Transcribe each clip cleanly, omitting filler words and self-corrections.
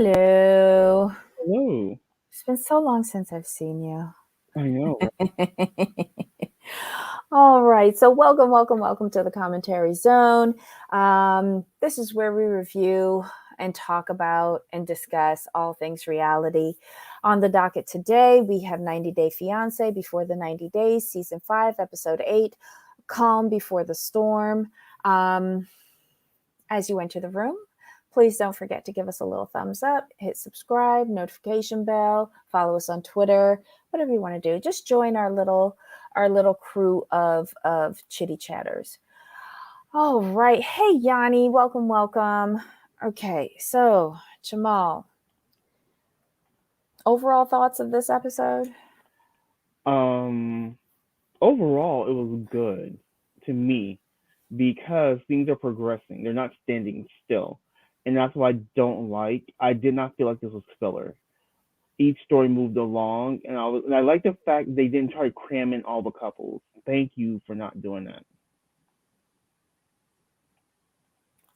Hello. Hello. It's been so long since I've seen you. I know. All right. So, welcome to the commentary zone. This is where we review and talk about and discuss all things reality. On the docket today, we have 90 Day Fiancé Before the 90 Days, Season 5, Episode 8, Calm Before the Storm. As you enter the room, please don't forget to give us a little thumbs up, hit subscribe, notification bell, follow us on Twitter, whatever you want to do. Just join our little crew of chitty chatters. All right. Hey Yanni, welcome. Okay, so Jamal, overall thoughts of this episode? Um, Overall, it was good to me because things are progressing. They're not standing still, and that's what I don't like. I did not feel like this was filler. Each story moved along, and I like the fact they didn't try to cram in all the couples. Thank you for not doing that.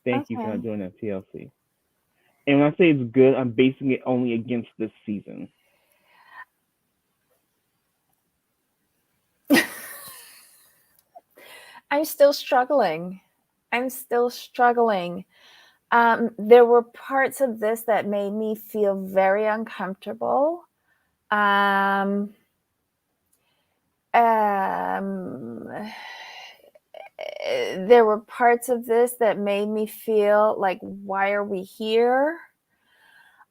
Thank you for not Okay. doing that, TLC. And when I say it's good, I'm basing it only against this season. I'm still struggling. There were parts of this that made me feel very uncomfortable. Um, um, there were parts of this that made me feel like, why are we here?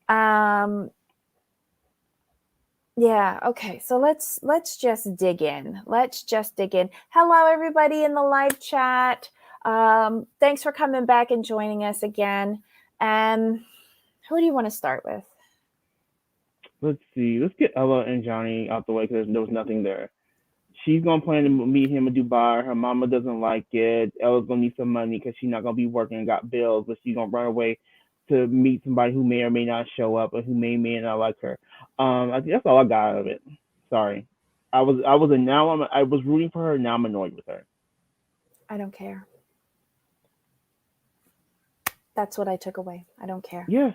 Um, yeah, okay. So let's just dig in. Hello, everybody in the live chat. Thanks for coming back and joining us again. Who do you want to start with? Let's see. Let's get Ella and Johnny out the way because there was nothing there. She's gonna plan to meet him in Dubai. Her mama doesn't like it. Ella's gonna need some money because she's not gonna be working and got bills, but she's gonna run away to meet somebody who may or may not show up and who may not like her. I think that's all I got out of it. Sorry, I was rooting for her. Now I'm annoyed with her. I don't care. That's what I took away. I don't care. Yeah,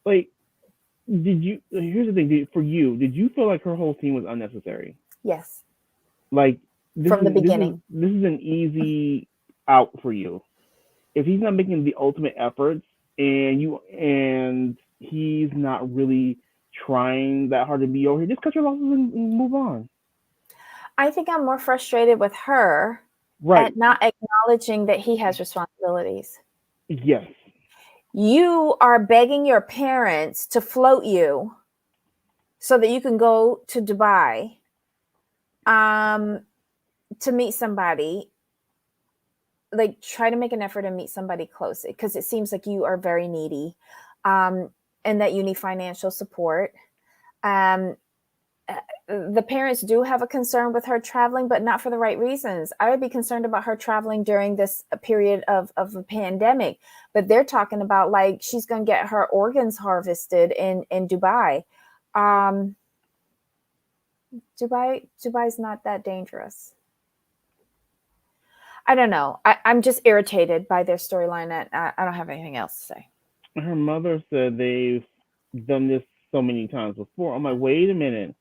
like did you? Here's the thing. For you, did you feel like her whole scene was unnecessary? Yes, Like from the beginning. this is an easy out for you. If he's not making the ultimate efforts and he's not really trying that hard to be over here, just cut your losses and move on. I think I'm more frustrated with her Right. at not acknowledging that he has responsibilities. Yes. You are begging your parents to float you so that you can go to Dubai to meet somebody. Like, try to make an effort and meet somebody close, because it seems like you are very needy, and that you need financial support. The parents do have a concern with her traveling, but not for the right reasons. I would be concerned about her traveling during this period of a pandemic, but they're talking about like she's going to get her organs harvested in Dubai. Dubai's not that dangerous. I don't know. I'm just irritated by their storyline. I don't have anything else to say. Her mother said they've done this so many times before. I'm like, wait a minute.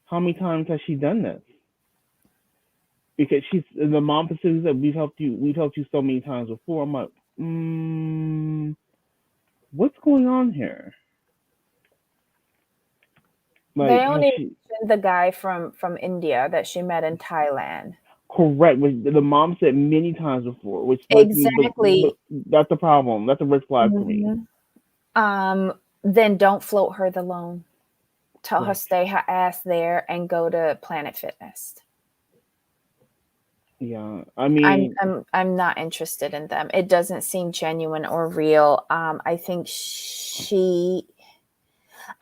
How many times has she done this? Because the mom says that we've helped you so many times before. I'm like, what's going on here? Like, they only mentioned the guy from India that she met in Thailand. Correct. Which the mom said many times before. Which exactly. That's the problem. That's a red flag for me. Then don't float her the loan. Tell her stay her ass there and go to Planet Fitness. Yeah, I mean, I'm not interested in them. It doesn't seem genuine or real. I think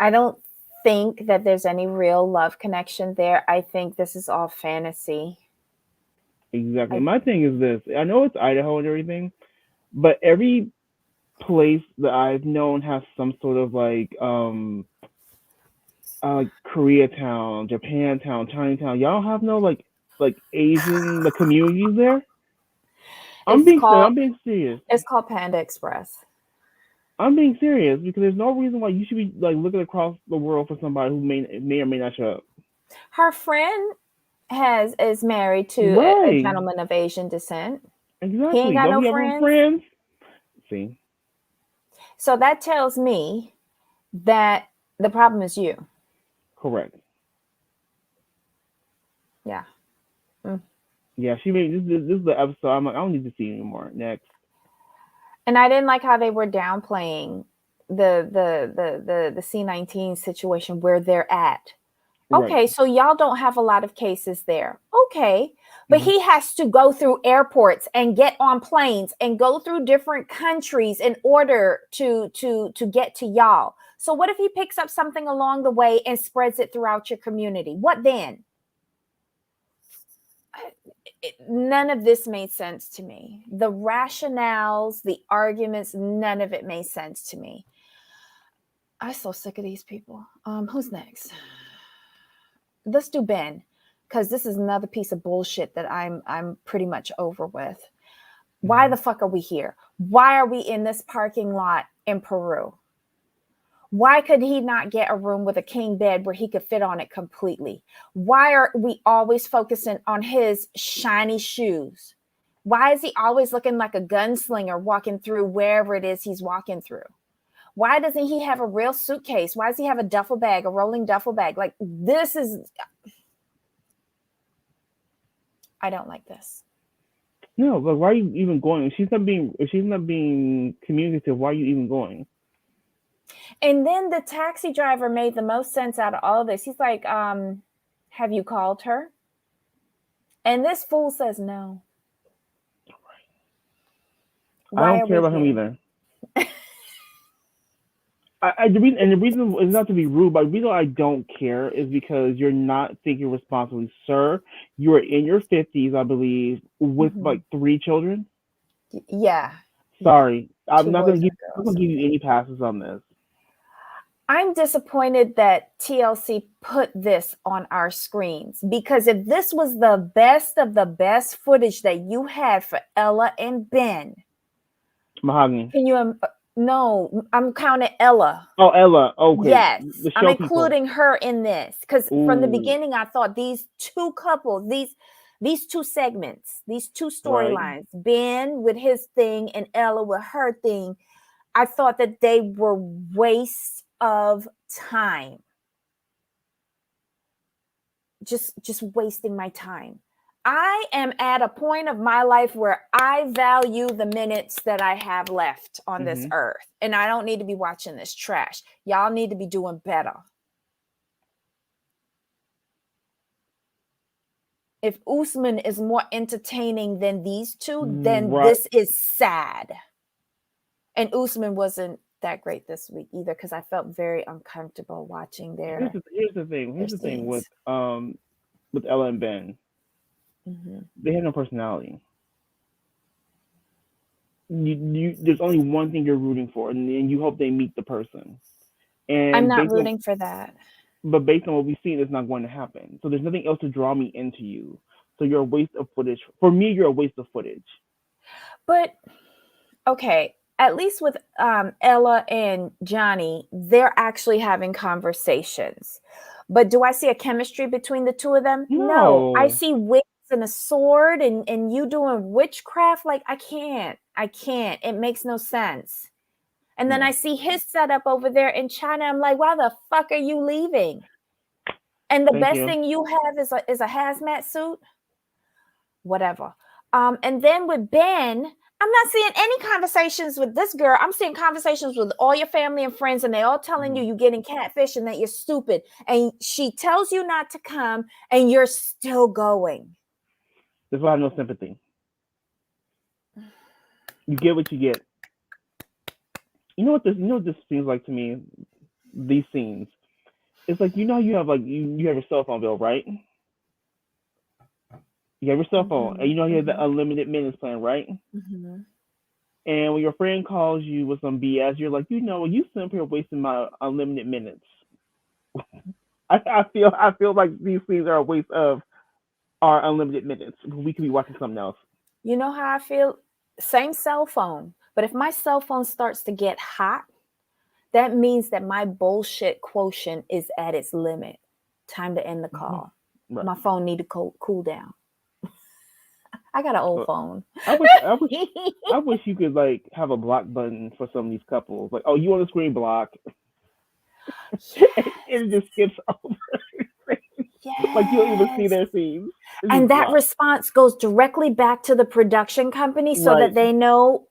I don't think that there's any real love connection there. I think this is all fantasy. Exactly. My thing is this. I know it's Idaho and everything, but every place that I've known has some sort of like Koreatown, Japantown, Chinatown. Y'all have no like Asian the communities there? I'm being serious. It's called Panda Express. I'm being serious because there's no reason why you should be like looking across the world for somebody who may or may not show up. Her friend is married to a Right. gentleman of Asian descent. He ain't Exactly. got Don't no he have her friends. friends? See. So that tells me that the problem is you. Correct. Yeah. Mm. Yeah, she made this is the episode. I'm like, I don't need to see anymore. Next. And I didn't like how they were downplaying the C19 situation where they're at. Right. Okay, so y'all don't have a lot of cases there. Okay. But Mm-hmm. he has to go through airports and get on planes and go through different countries in order to get to y'all. So what if he picks up something along the way and spreads it throughout your community? What then? None of this made sense to me. The rationales, the arguments, none of it made sense to me. I'm so sick of these people. Who's next? Let's do Ben, because this is another piece of bullshit that I'm pretty much over with. Why Mm-hmm. the fuck are we here? Why are we in this parking lot in Peru? Why could he not get a room with a king bed where he could fit on it completely? Why are we always focusing on his shiny shoes? Why is he always looking like a gunslinger walking through wherever it is he's walking through? Why doesn't he have a real suitcase? Why does he have a duffel bag, a rolling duffel bag? Like, this is, I don't like this. No, but why are you even going? If she's not being communicative, why are you even going? And then the taxi driver made the most sense out of all of this. He's like, have you called her? And this fool says no. I Why don't are care we about him here? either. The reason is not to be rude, but the reason I don't care is because you're not thinking responsibly, sir. You are in your 50s, I believe, with Mm-hmm. like 3 children. Yeah. Yeah. Sorry, Two boys and a I'm not girl. gonna give you any passes on this. I'm disappointed that TLC put this on our screens, because if this was the best of the best footage that you had for Ella and Ben, Mahogany. can you? No, I'm counting Ella. Oh, Ella. Okay, Yes, the I'm show people. including her in this because from the Ooh, beginning I thought these two couples, these two segments, these two right. storylines, Ben with his thing and Ella with her thing, I thought that they were wastes of time. Just wasting my time. I am at a point of my life where I value the minutes that I have left on this Mm-hmm. earth, and I don't need to be watching this trash. Y'all need to be doing better. If Usman is more entertaining than these two, then Right. this is sad. And Usman wasn't that great this week either, because I felt very uncomfortable watching Here's the thing. their Here's the thing scenes. with Ella and Ben. Mm-hmm. They have no personality. There's only one thing you're rooting for, and then you hope they meet the person. I'm And not rooting for that. based on what we've seen, it's not going to happen. So there's nothing else to draw me into you. So you're a waste of footage. For me, you're a waste of footage. But okay, at least with Ella and Johnny, they're actually having conversations. But do I see a chemistry between the two of them? No. I No. see wigs and a sword and you doing witchcraft. Like, I can't. I can't. It makes no sense. And then I No. see his setup over there in China. I'm like, why the fuck are you leaving? And the Thank best you. thing you have is a hazmat suit. Whatever. And then with Ben, I'm not seeing any conversations with this girl. I'm seeing conversations with all your family and friends, and they all telling you Mm-hmm. you're getting catfish and that you're stupid. And she tells you not to come, and you're still going. That's why I have no sympathy. You get what you get. You know what this seems like to me? These scenes. It's like you have like you have your cell phone bill, right? You have your cell phone, and Mm-hmm, you have the mm-hmm, unlimited minutes plan, right? mm-hmm. And when your friend calls you with some BS, you're like, you sit here wasting my unlimited minutes. I feel like these things are a waste of our unlimited minutes. We could be watching something else. You know how I feel? Same cell phone, But if my cell phone starts to get hot, that means that my bullshit quotient is at its limit. Time to end the call. Right. My phone need to cool down. I got an old phone. I wish you could like have a block button for some of these couples. Like, oh, you on the screen block, it just skips over. Like you don't even see Yes. their scenes. It's And just that blocked. response goes directly back to the production company so Right. that they know,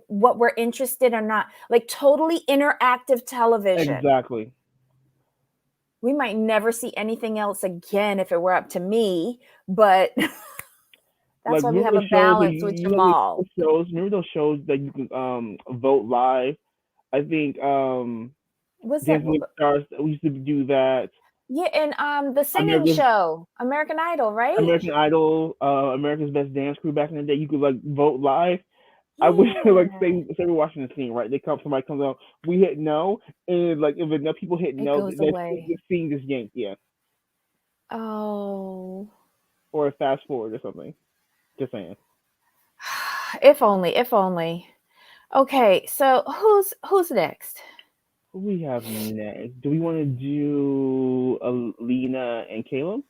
what we're interested or not. Like totally interactive television. Exactly. We might never see anything else again if it were up to me, but that's Like why we remember have a those shows that balance with you know Jamal. those shows? Remember those shows that you can vote live? I think What's that? Dancing with the Stars. We used to do that. Yeah, and the singing American show, American Idol, right? American Idol, America's Best Dance Crew back in the day. You could like vote live. I wish like Yeah. say we're watching the scene, right? Somebody comes out, we hit no, and like if enough people hit It no, goes the away. scene just yanked, yeah, Oh. or a fast forward or something. Just saying. If only, if only. Okay, so who's next? What we have next? Do we want to do Alina and Caleb?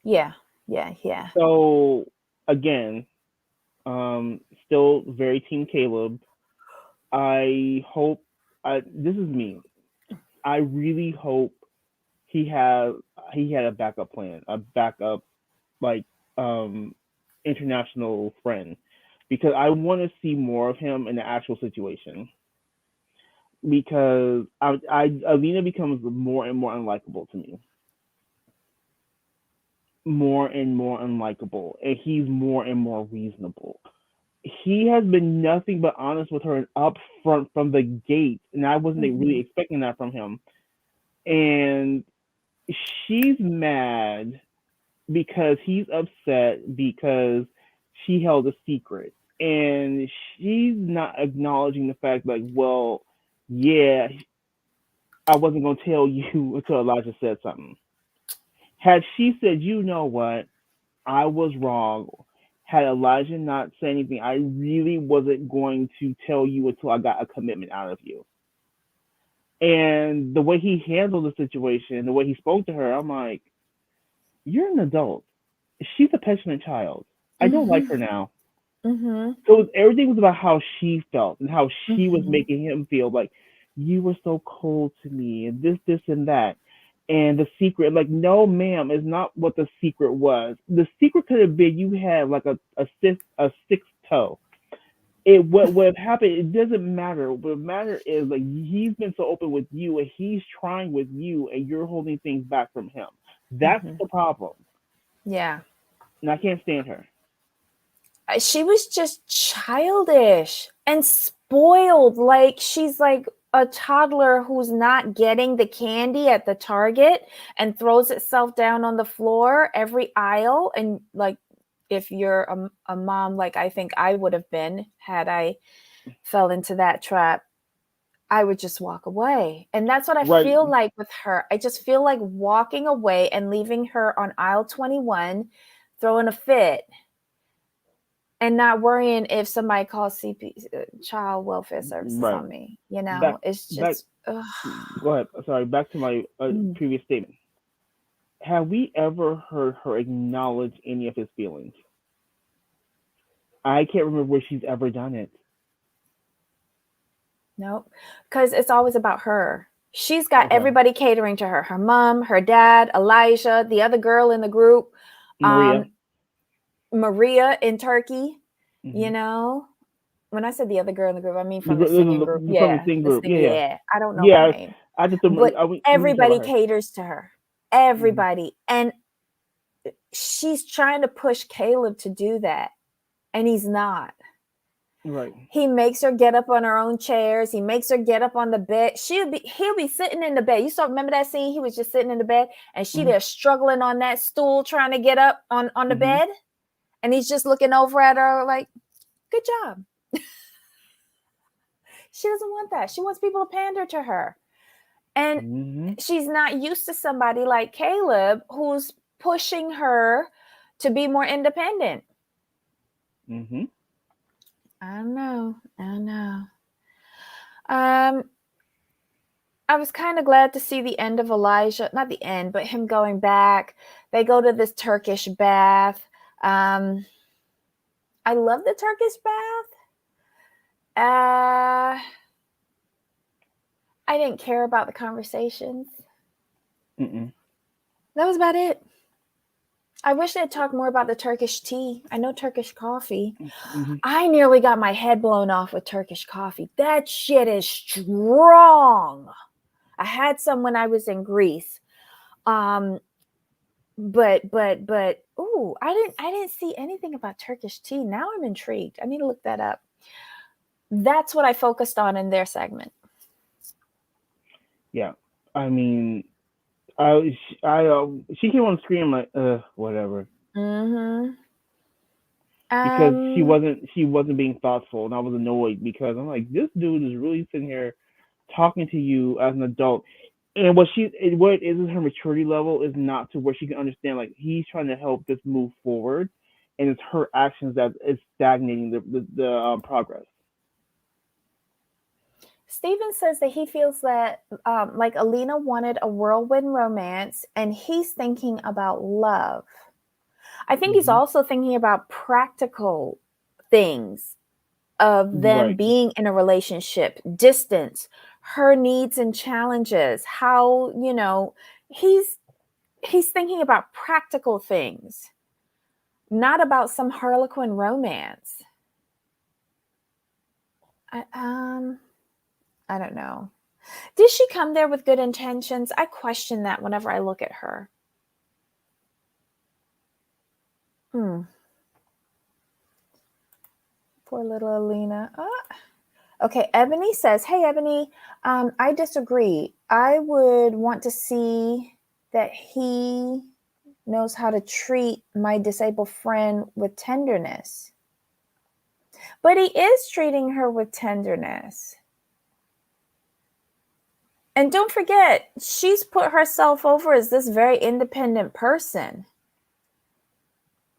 Yeah, yeah. So again, still very team Caleb. I hope. This is me. I really hope he had a backup plan, a backup like international friend, because I want to see more of him in the actual situation. Because Alina becomes more and more unlikable to me, more and more unlikable, and he's more and more reasonable. He has been nothing but honest with her and upfront from the gate, and I wasn't really Mm-hmm. expecting that from him. And she's mad because he's upset because she held a secret, and she's not acknowledging the fact like, well, yeah, I wasn't gonna tell you until Elijah said something. Had she said, you know what, I was wrong, had Elijah not said anything, I really wasn't going to tell you until I got a commitment out of you. And the way he handled the situation, the way he spoke to her, I'm like, you're an adult. She's a petulant child. I don't like Mm-hmm. her now. Mm-hmm. So everything was about how she felt and how she was Mm-hmm. making him feel like you were so cold to me and this and that. And the secret, like, no, ma'am, is not what the secret was. The secret could have been you had like a sixth toe. It what would have happened, it doesn't matter. What matter is like he's been so open with you and he's trying with you and you're holding things back from him. That's Mm-hmm. the problem. Yeah. And I can't stand her. She was just childish and spoiled. Like she's like a toddler who's not getting the candy at the Target and throws itself down on the floor every aisle. And like, if you're a mom, like I think I would have been had I fell into that trap, I would just walk away. And that's what I Right. feel like with her. I just feel like walking away and leaving her on aisle 21, throwing a fit and not worrying if somebody calls child welfare services Right. on me. Back It's back just, ugh. go ahead. Sorry, back to my Mm. previous statement. Have we ever heard her acknowledge any of his feelings? I can't remember where she's ever done it. Nope. Because it's always about her. She's got Okay. everybody catering to her, her mom, her dad, Elijah, the other girl in the group, Maria. Maria in Turkey, you Mm-hmm. know. When I said the other girl in the group, I mean from the singing group. From the Yeah, sing the group. sing. Yeah, yeah. Yeah, I don't know her Yeah, name, I just but we were talking everybody about her. caters to her. Mm-hmm. Everybody, and she's trying to push Caleb to do that, and he's not. Right. He makes her get up on her own chairs. He makes her get up on the bed. He'll be sitting in the bed. You saw, remember that scene? He was just sitting in the bed, and she Mm-hmm. there struggling on that stool trying to get up on the Mm-hmm. bed, and he's just looking over at her like, "Good job." She doesn't want that. She wants people to pander to her. And Mm-hmm. she's not used to somebody like Caleb who's pushing her to be more independent. Mm-hmm. I know. I know. Um, I was kind of glad to see the end of Elijah, not the end, but him going back. They go to this Turkish bath. Um, I love the Turkish bath. I didn't care about the conversations. Mm-mm. That was about it. I wish they'd talk more about the Turkish tea. I know Turkish coffee. Mm-hmm. I nearly got my head blown off with Turkish coffee. That shit is strong. I had some when I was in Greece. Um, but ooh, I didn't see anything about Turkish tea. Now I'm intrigued. I need to look that up. That's what I focused on in their segment. Yeah. I mean, she came on screen like, whatever, Mm-hmm. because Um, she wasn't being thoughtful, and I was annoyed because I'm like, this dude is really sitting here talking to you as an adult, and what it is her maturity level is not to where she can understand like he's trying to help this move forward, and it's her actions that is stagnating the progress. Steven says that he feels that like Alina wanted a whirlwind romance and he's thinking about love. I think he's Hmm. also thinking about practical things of them Right. being in a relationship, distance, her needs and challenges, how, he's thinking about practical things, not about some harlequin romance. I, um I don't know. Did she come there with good intentions? I question that whenever I look at her. Hmm. Poor little Alina. Okay, Ebony says, "Hey, Ebony, I disagree. I would want to see that he knows how to treat my disabled friend with tenderness. But he is treating her with tenderness. And don't forget, she's put herself over as this very independent person.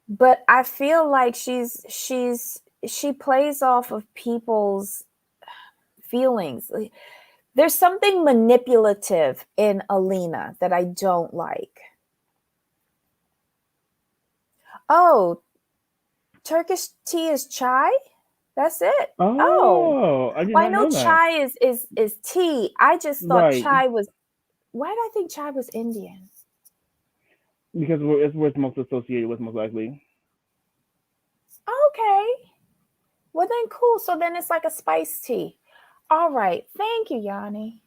But I feel like she plays off of people's feelings. There's something manipulative in Alina that I don't like. Oh, Turkish tea is chai? That's it. Oh, Oh, I did well, I not know know that. chai is tea. I just thought Right, chai was. Why did I think chai was Indian? because it's where it's most associated with, most likely. Okay, well then cool. So then it's like a spice tea. All right, thank you, Yanni.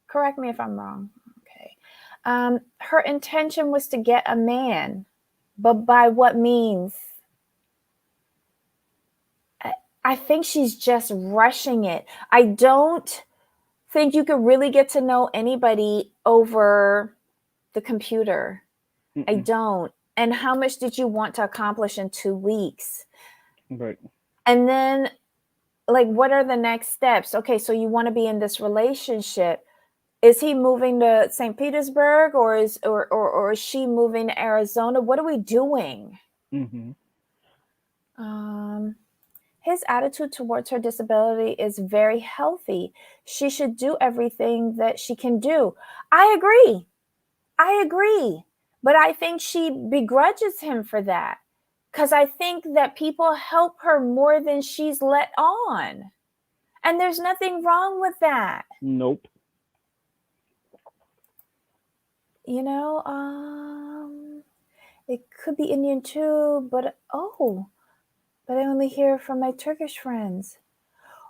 Correct me if I'm wrong. Okay. Her intention was to get a man, but by what means? I think she's just rushing it. I don't think you could really get to know anybody over the computer. I Mm-mm. don't. And how much did you want to accomplish in 2 weeks? Right. And then, like, what are the next steps? Okay, so you want to be in this relationship. Is he moving to St. Petersburg or is she moving to Arizona? What are we doing? Mm-hmm. Um, his attitude towards her disability is very healthy. She should do everything that she can do. I agree. I agree. But I think she begrudges him for that because I think that people help her more than she's let on. And there's nothing wrong with that. Nope. You know, it could be Indian too, but I only hear from my Turkish friends.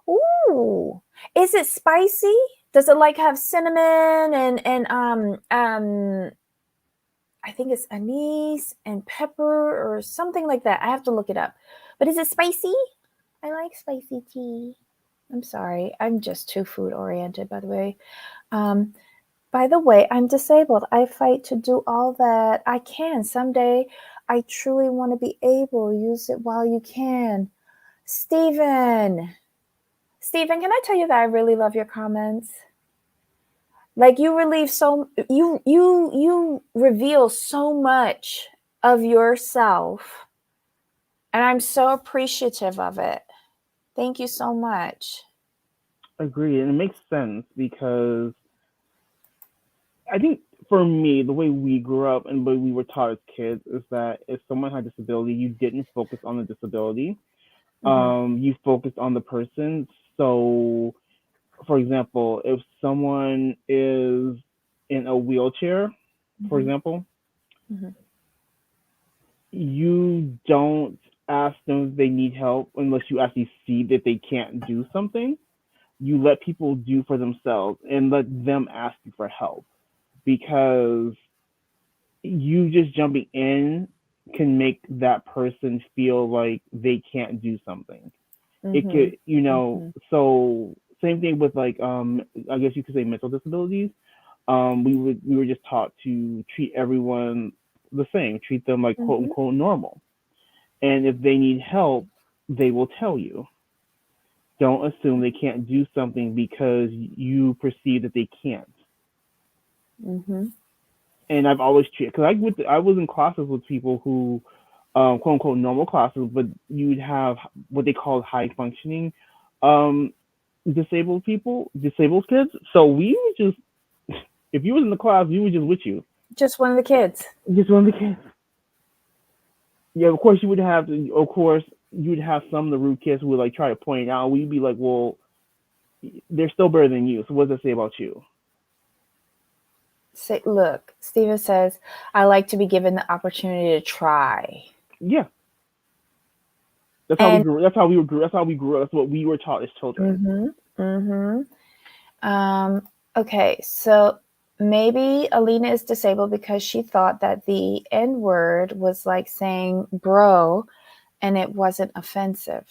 Ooh, is it spicy? Does it like have cinnamon and I think it's anise and pepper or something like that. I have to look it up. But is it spicy? I like spicy tea. I'm sorry. I'm just too food oriented, by the way. Um, by the way, I'm disabled. I fight to do all that I can. Someday I truly want to be able. Use it while you can. Stephen. Stephen, can I tell you that I really love your comments? Like you reveal so much of yourself and I'm so appreciative of it. Thank you so much. Agreed, and it makes sense because I think for me, the way we grew up and the way we were taught as kids is that if someone had disability, you didn't focus on the disability. Hmm. You focused on the person. So, for example, if someone is in a wheelchair, for Hmm. example, Hmm. you don't ask them if they need help unless you actually see that they can't do something. You let people do for themselves and let them ask you for help because you just jumping in can make that person feel like they can't do something. It Hmm. could, Hmm. so same thing with like I guess you could say mental disabilities. We were just taught to treat everyone the same, treat them like quote Hmm. unquote normal. And if they need help, they will tell you. Don't assume they can't do something because you perceive that they can't. Hmm. And I've always treated because I was in classes with people who, quote unquote, normal classes, but you'd have what they call high functioning, um, disabled kids. So we would just, if you was in the class, we would just with you, Just one of the kids. just one of the kids. Yeah, of course you would have, of course you would have some of the rude kids who would like try to point it out. We'd be like, well, they're still better than you. So what does that say about you? Say, look, Steven says, I like to be given the opportunity to try. Yeah, that's how we And grew. That's how we grew. That's how we grew. That's what we were taught as children. hmm hmm okay, so maybe Alina is disabled because she thought that the N word was like saying bro and it wasn't offensive.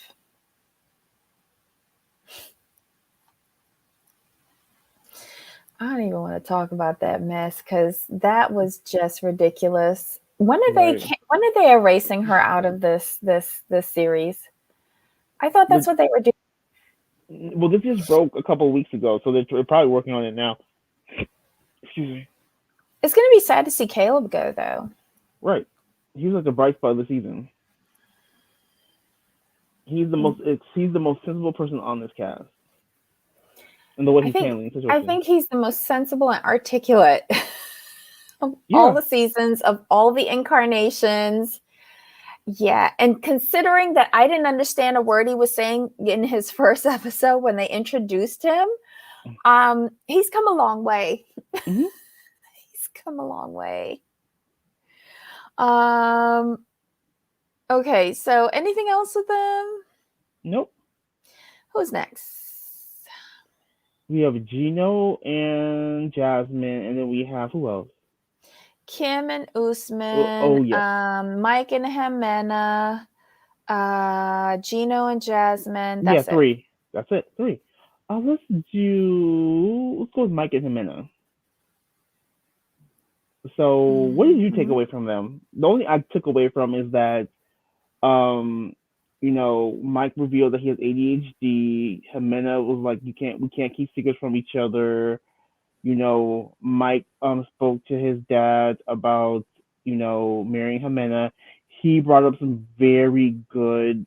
I don't even want to talk about that mess because that was just ridiculous. Right. When are they erasing her out of this series? I thought that's But what they were doing. well, this just broke a couple of weeks ago, so they're probably working on it now. Excuse me. It's going to be sad to see Caleb go though. Right. He's like the bright spot of the season. He's the most sensible person on this cast, and the way I he's think handling the I situation. think he's the most sensible and articulate of all Yeah. the seasons, of all the incarnations. Yeah, and considering that I didn't understand a word he was saying in his first episode when they introduced him, he's come a long way. Hmm. He's come a long way. Um, okay, so anything else with them? Nope. Who's next? We have Gino and Jasmine, and then we have who else? Kim and Oh, Usman, oh yes. Mike and Jimena, Gino and Jasmine. Yeah, That's it. three. That's it. Three. Let's go with Mike and Jimena. So, what did you take Mm-hmm. away from them? The only I took away from is that, um, Mike revealed that he has ADHD. Jimena was like, we can't keep secrets from each other. Mike spoke to his dad about marrying Jimena. He brought up some very good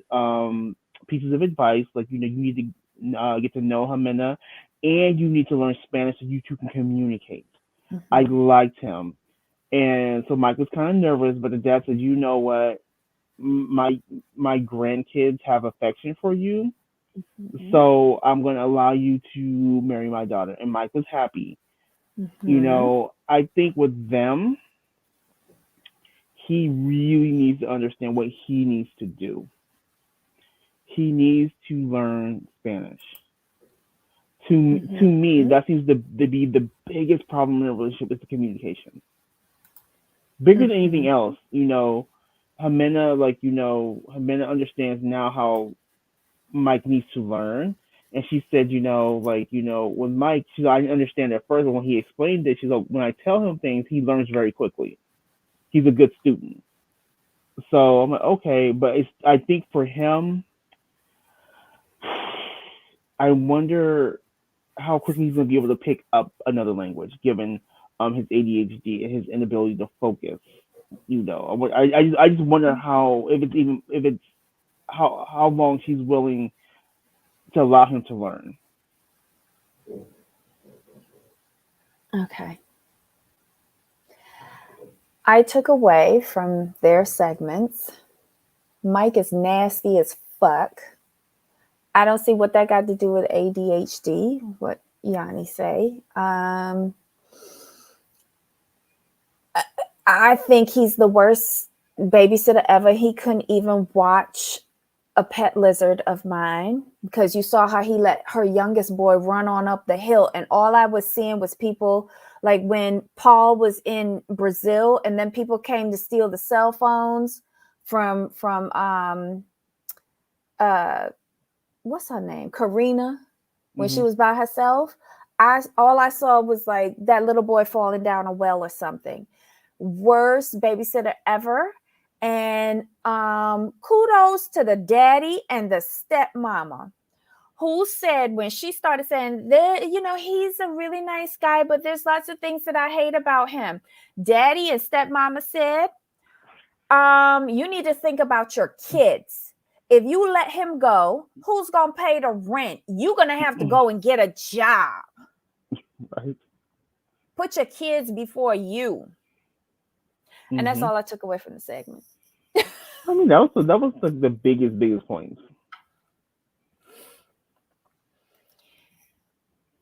pieces of advice, like you need to get to know Jimena, and you need to learn Spanish so you two can communicate. I Mm-hmm. liked him. And so Mike was kind of nervous, but the dad said, "You know what? My grandkids have affection for you, Mm-hmm. so I'm going to allow you to marry my daughter." And Mike was happy. Mm-hmm. I think with them, he really needs to understand what he needs to do. He needs to learn Spanish. To me, Mm-hmm. that seems to be the biggest problem in a relationship is the communication. Bigger than anything Mm-hmm. else, Jimena understands now how Mike needs to learn. And she said, when Mike, I didn't understand at first, but when he explained it, she's like, when I tell him things, he learns very quickly. He's a good student. So I'm like, okay, but I think for him, I wonder how quickly he's going to be able to pick up another language, given his ADHD and his inability to focus. I just wonder how if it's how long she's willing to allow him to learn. Okay. I took away from their segments, Mike is nasty as fuck. I don't see what that got to do with ADHD, what Yanni say. I think he's the worst babysitter ever. He couldn't even watch a pet lizard of mine because you saw how he let her youngest boy run on up the hill, and all I was seeing was people, like when Paul was in Brazil and then people came to steal the cell phones from what's her name, Karina, when she was by herself. All I saw was like that little boy falling down a well or something. Worst babysitter ever. And kudos to the daddy and the stepmama, who said when she started saying, he's a really nice guy, but there's lots of things that I hate about him. Daddy and stepmama said, you need to think about your kids. If you let him go, who's going to pay the rent? You're going to have to go and get a job. Right. Put your kids before you. And that's all I took away from the segment. I mean, that was like the biggest points.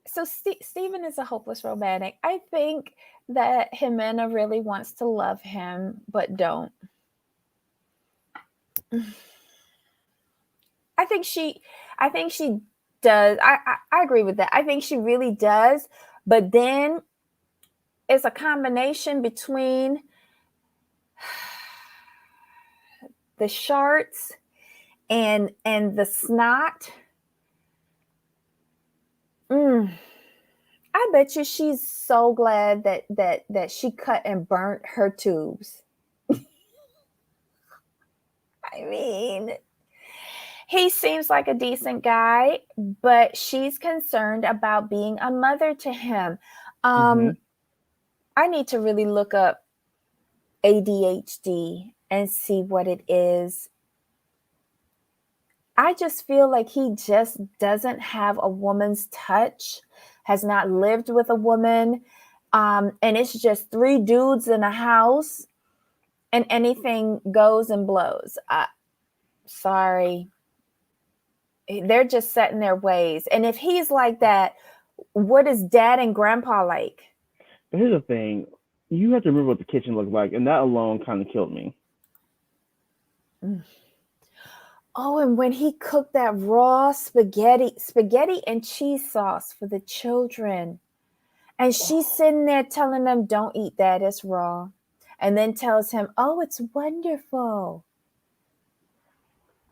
So Steven is a hopeless romantic. I think that Jimena really wants to love him, but don't. I think she does. I agree with that. I think she really does. But then it's a combination between the sharts and the snot. I bet you she's so glad that she cut and burnt her tubes. I mean, he seems like a decent guy, but she's concerned about being a mother to him. I need to really look up ADHD and see what it is. I just feel like he just doesn't have a woman's touch, has not lived with a woman, and it's just three dudes in a house, and anything goes and blows. Sorry. They're just set in their ways. And if he's like that, what is dad and grandpa like? But here's the thing. You have to remember what the kitchen looked like, and that alone kind of killed me. Oh, and when he cooked that raw spaghetti and cheese sauce for the children, and she's sitting there telling them, don't eat that, it's raw. And then tells him, oh, it's wonderful.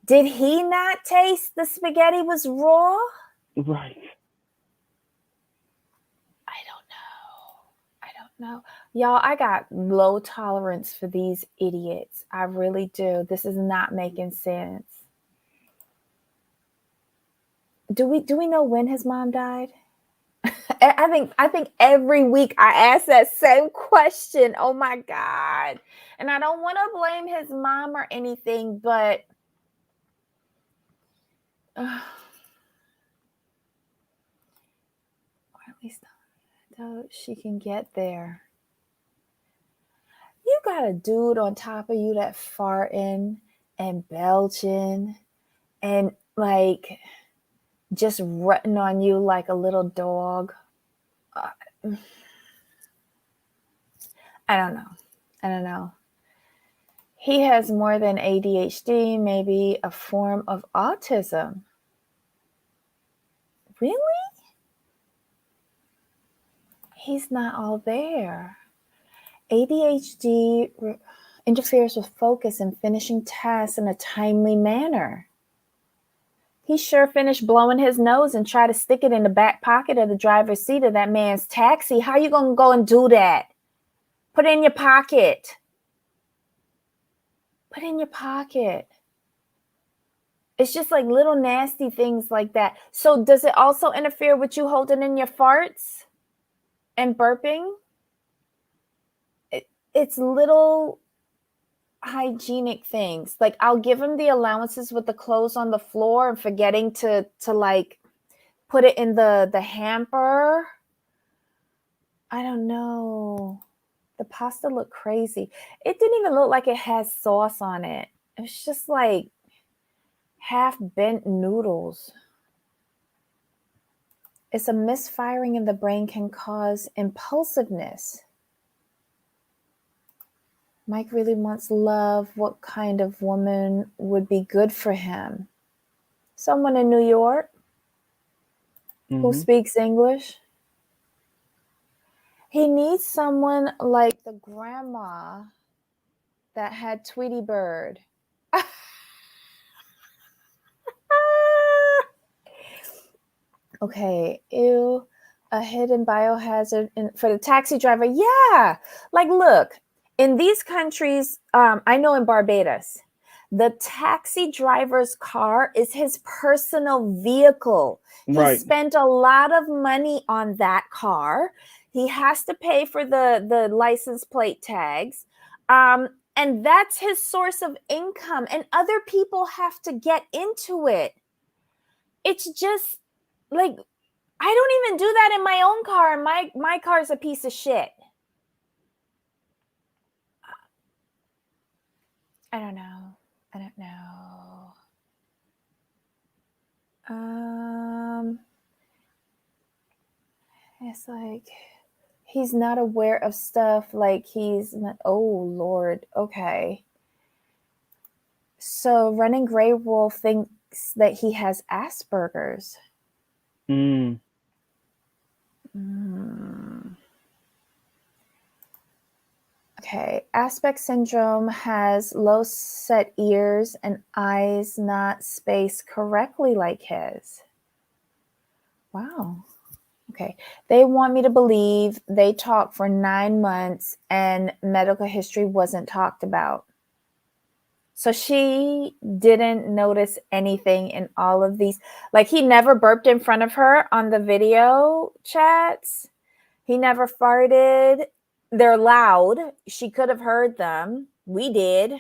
Did he not taste the spaghetti was raw? Right. I don't know. Y'all, I got low tolerance for these idiots. I really do. This is not making sense. Do we know when his mom died? I think every week I ask that same question. Oh my God. And I don't want to blame his mom or anything, but or at least she can get there. You got a dude on top of you that farting and belching and like just rutting on you like a little dog. I don't know. He has more than ADHD, maybe a form of autism. Really? He's not all there. ADHD interferes with focus and finishing tasks in a timely manner. He sure finished blowing his nose and tried to stick it in the back pocket of the driver's seat of that man's taxi. How you going to go and do that? Put it in your pocket. Put it in your pocket. It's just like little nasty things like that. So does it also interfere with you holding in your farts and burping? It's little, hygienic things. Like I'll give him the allowances with the clothes on the floor and forgetting to like put it in the hamper. I don't know. The pasta looked crazy. It didn't even look like it had sauce on it. It was just like half bent noodles. It's a misfiring in the brain can cause impulsiveness. Mike really wants love. What kind of woman would be good for him? Someone in New York who speaks English. He needs someone like the grandma that had Tweety Bird. Okay, ew, a hidden biohazard for the taxi driver. Yeah, like look, in these countries, I know in Barbados, the taxi driver's car is his personal vehicle. He spent a lot of money on that car. He has to pay for the license plate tags. And that's his source of income. And other people have to get into it. It's just like, I don't even do that in my own car. And my car is a piece of shit. I don't know. It's like he's not aware of stuff. Like he's not. Oh Lord. Okay. So Running Grey Wolf thinks that he has Asperger's. Okay, Aspect syndrome has low set ears and eyes not spaced correctly like his. Wow. Okay, they want me to believe they talked for 9 months and medical history wasn't talked about. So she didn't notice anything in all of these. Like he never burped in front of her on the video chats. He never farted. They're loud. She could have heard them. We did.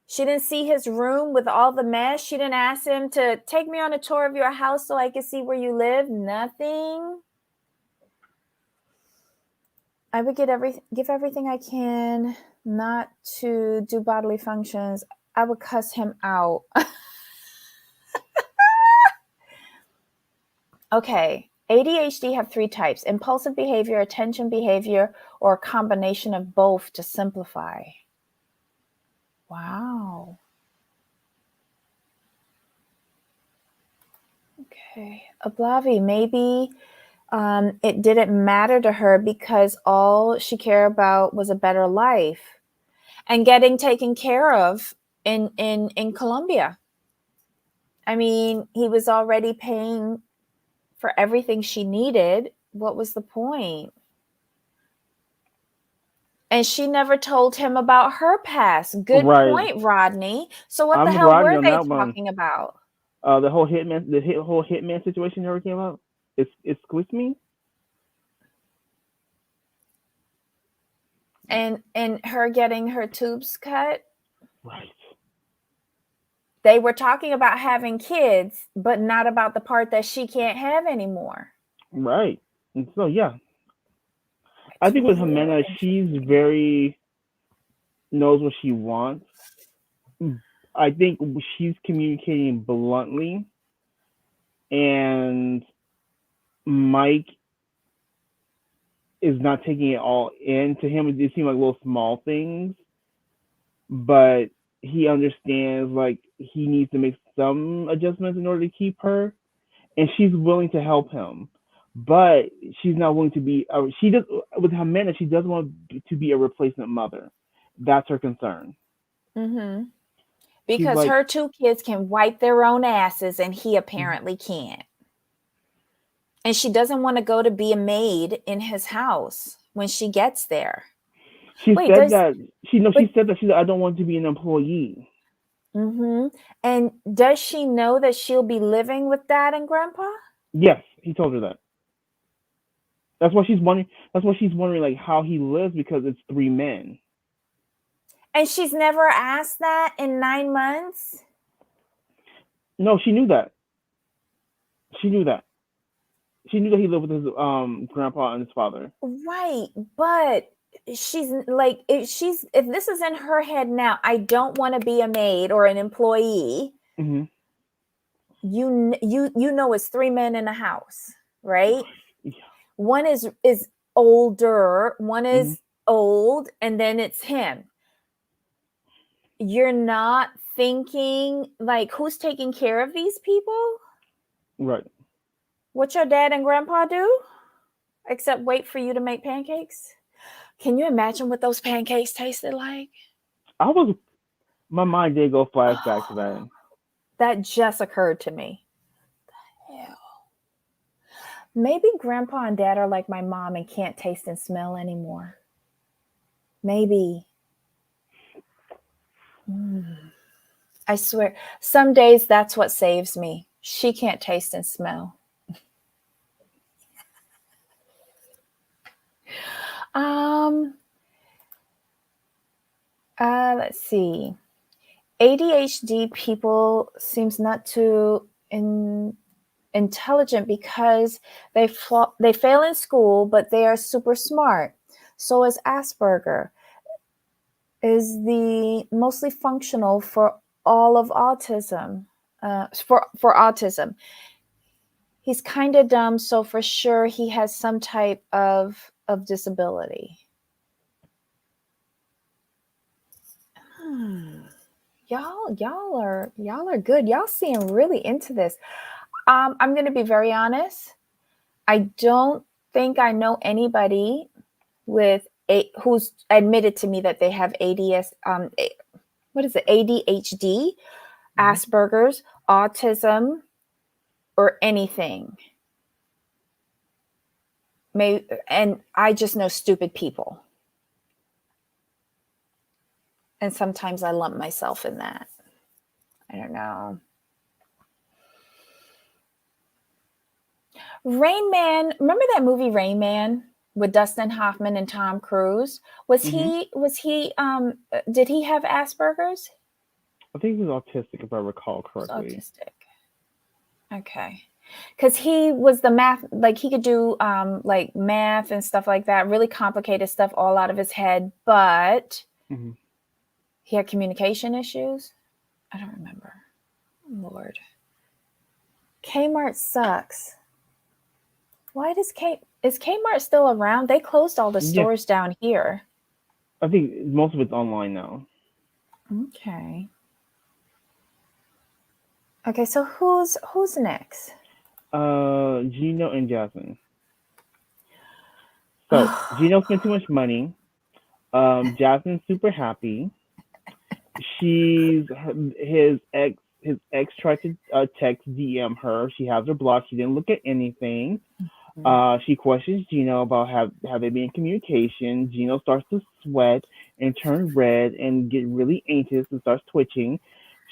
She didn't see his room with all the mess. She didn't ask him to take me on a tour of your house so I could see where you live. Nothing. I would give everything I can not to do bodily functions. I would cuss him out. Okay. ADHD have 3 types: impulsive behavior, attention behavior, or a combination of both to simplify. Wow. Okay. Ablavi, maybe it didn't matter to her because all she cared about was a better life and getting taken care of in Colombia. I mean, he was already paying for everything she needed. What was the point? And she never told him about her past. Good point, Rodney. So what the hell were they talking about? The whole hitman situation never came up. It's squished me. And her getting her tubes cut. Right. They were talking about having kids, but not about the part that she can't have anymore. Right. And so yeah. I think with Jimena, she's very knows what she wants. I think she's communicating bluntly, and Mike is not taking it all in. To him, it seemed like little small things, but he understands like he needs to make some adjustments in order to keep her, and she's willing to help him. But she's not willing to be. She does with Jimena. She doesn't want to be a replacement mother. That's her concern. Mm-hmm. Because like, her 2 kids can wipe their own asses, and he apparently can't. And she doesn't want to go to be a maid in his house when she gets there. She said that I don't want to be an employee. Mm-hmm. And does she know that she'll be living with Dad and Grandpa? Yes, he told her that. That's why she's wondering. Like how he lives because it's 3 men. And she's never asked that in 9 months? No, she knew that. She knew that. She knew that he lived with his grandpa and his father. Right, but she's like, if this is in her head now, I don't want to be a maid or an employee. Mm-hmm. You know, it's 3 men in a house, right? Yeah. One is older, one is Mm-hmm. old, and then it's him. You're not thinking like, who's taking care of these people? Right. What your dad and grandpa do? Except wait for you to make pancakes? Can you imagine what those pancakes tasted like? My mind did go flashback to Oh, that. that just occurred to me. Hell. Maybe grandpa and dad are like my mom and can't taste and smell anymore. Maybe. I swear, some days that's what saves me. She can't taste and smell. Um, let's see. ADHD people seems not too intelligent because they fail in school, but they are super smart. So is Asperger. Is the mostly functional for all of autism. For autism, he's kind of dumb, so for sure he has some type of disability. Y'all are good. Y'all seem really into this. I'm going to be very honest. I don't think I know anybody with who's admitted to me that they have ADS. What is it? ADHD, Mm-hmm. Asperger's, autism, or anything. Maybe, and I just know stupid people. And sometimes I lump myself in that. I don't know. Rain Man, remember that movie Rain Man with Dustin Hoffman and Tom Cruise? Mm-hmm. Did he have Asperger's? I think he was autistic, if I recall He was correctly. autistic. Okay. Because he was the math, like he could do like math and stuff like that, really complicated stuff all out of his head, but Mm-hmm. he had communication issues. I don't remember. Lord. Kmart sucks. Why is Kmart still around? They closed all the Yeah, stores down here. I think most of it's online now. Okay. Okay, so who's next? Gino and Jasmine. So Gino spent too much money. Jasmine's super happy. She's his ex tried to text DM her. She has her blocked. She didn't look at anything. She questions Gino about have they been in communication. Gino starts to sweat and turn red and get really anxious and starts twitching.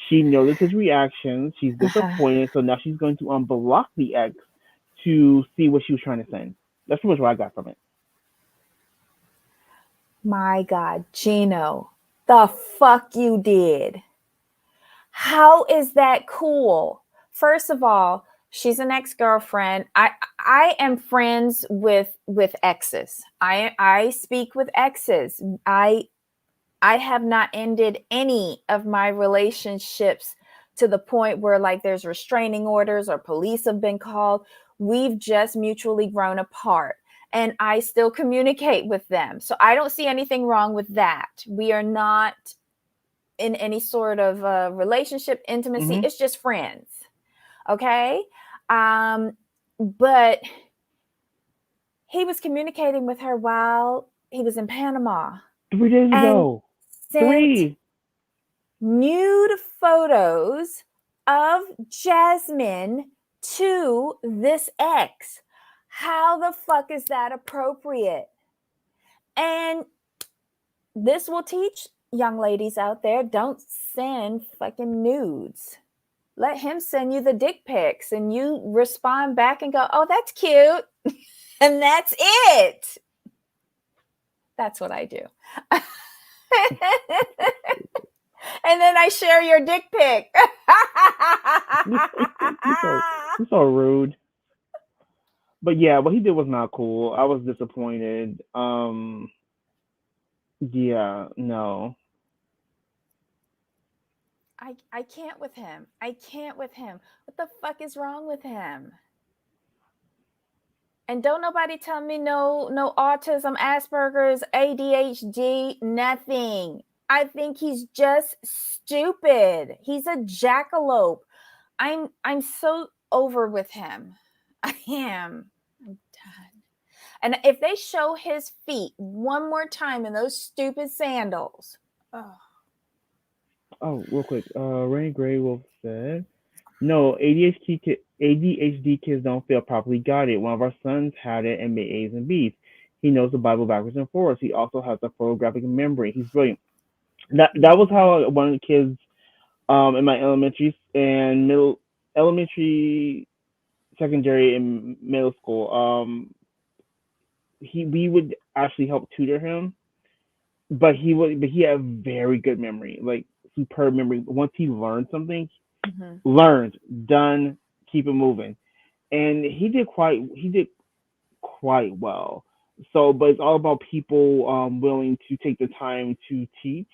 She notices his reactions. She's disappointed, so now she's going to unblock the ex to see what she was trying to send. That's pretty much what I got from it. My God, Gino, the fuck you did. How is that cool? First of all, she's an ex-girlfriend. I am friends with exes. I speak with exes. I have not ended any of my relationships to the point where like there's restraining orders or police have been called. We've just mutually grown apart and I still communicate with them. So I don't see anything wrong with that. We are not in any sort of relationship, intimacy. Mm-hmm. It's just friends. Okay. But he was communicating with her while he was in Panama 3 days and ago. sent 3. nude photos of Jasmine to this ex. How the fuck is that appropriate? And this will teach young ladies out there, don't send fucking nudes. Let him send you the dick pics and you respond back and go, oh, that's cute. And that's it. That's what I do. And then I share your dick pic. You so rude. But yeah, what he did was not cool. I was disappointed. Yeah, no. I can't with him. I can't with him. What the fuck is wrong with him? And don't nobody tell me no autism, Asperger's, ADHD, nothing. I think he's just stupid. He's a jackalope. I'm so over with him. I am. I'm done. And if they show his feet one more time in those stupid sandals, oh, Oh, real quick. Rainy Gray Wolf said, "No, ADHD kids don't feel properly guided. One of our sons had it and made A's and B's. He knows the Bible backwards and forwards. He also has a photographic memory. He's brilliant." That was how one of the kids in my elementary, secondary, and middle school. We would actually help tutor him, but he had very good memory, like superb memory. Once he learned something, mhm. learned, done, keep it moving, and he did quite well. So, but it's all about people willing to take the time to teach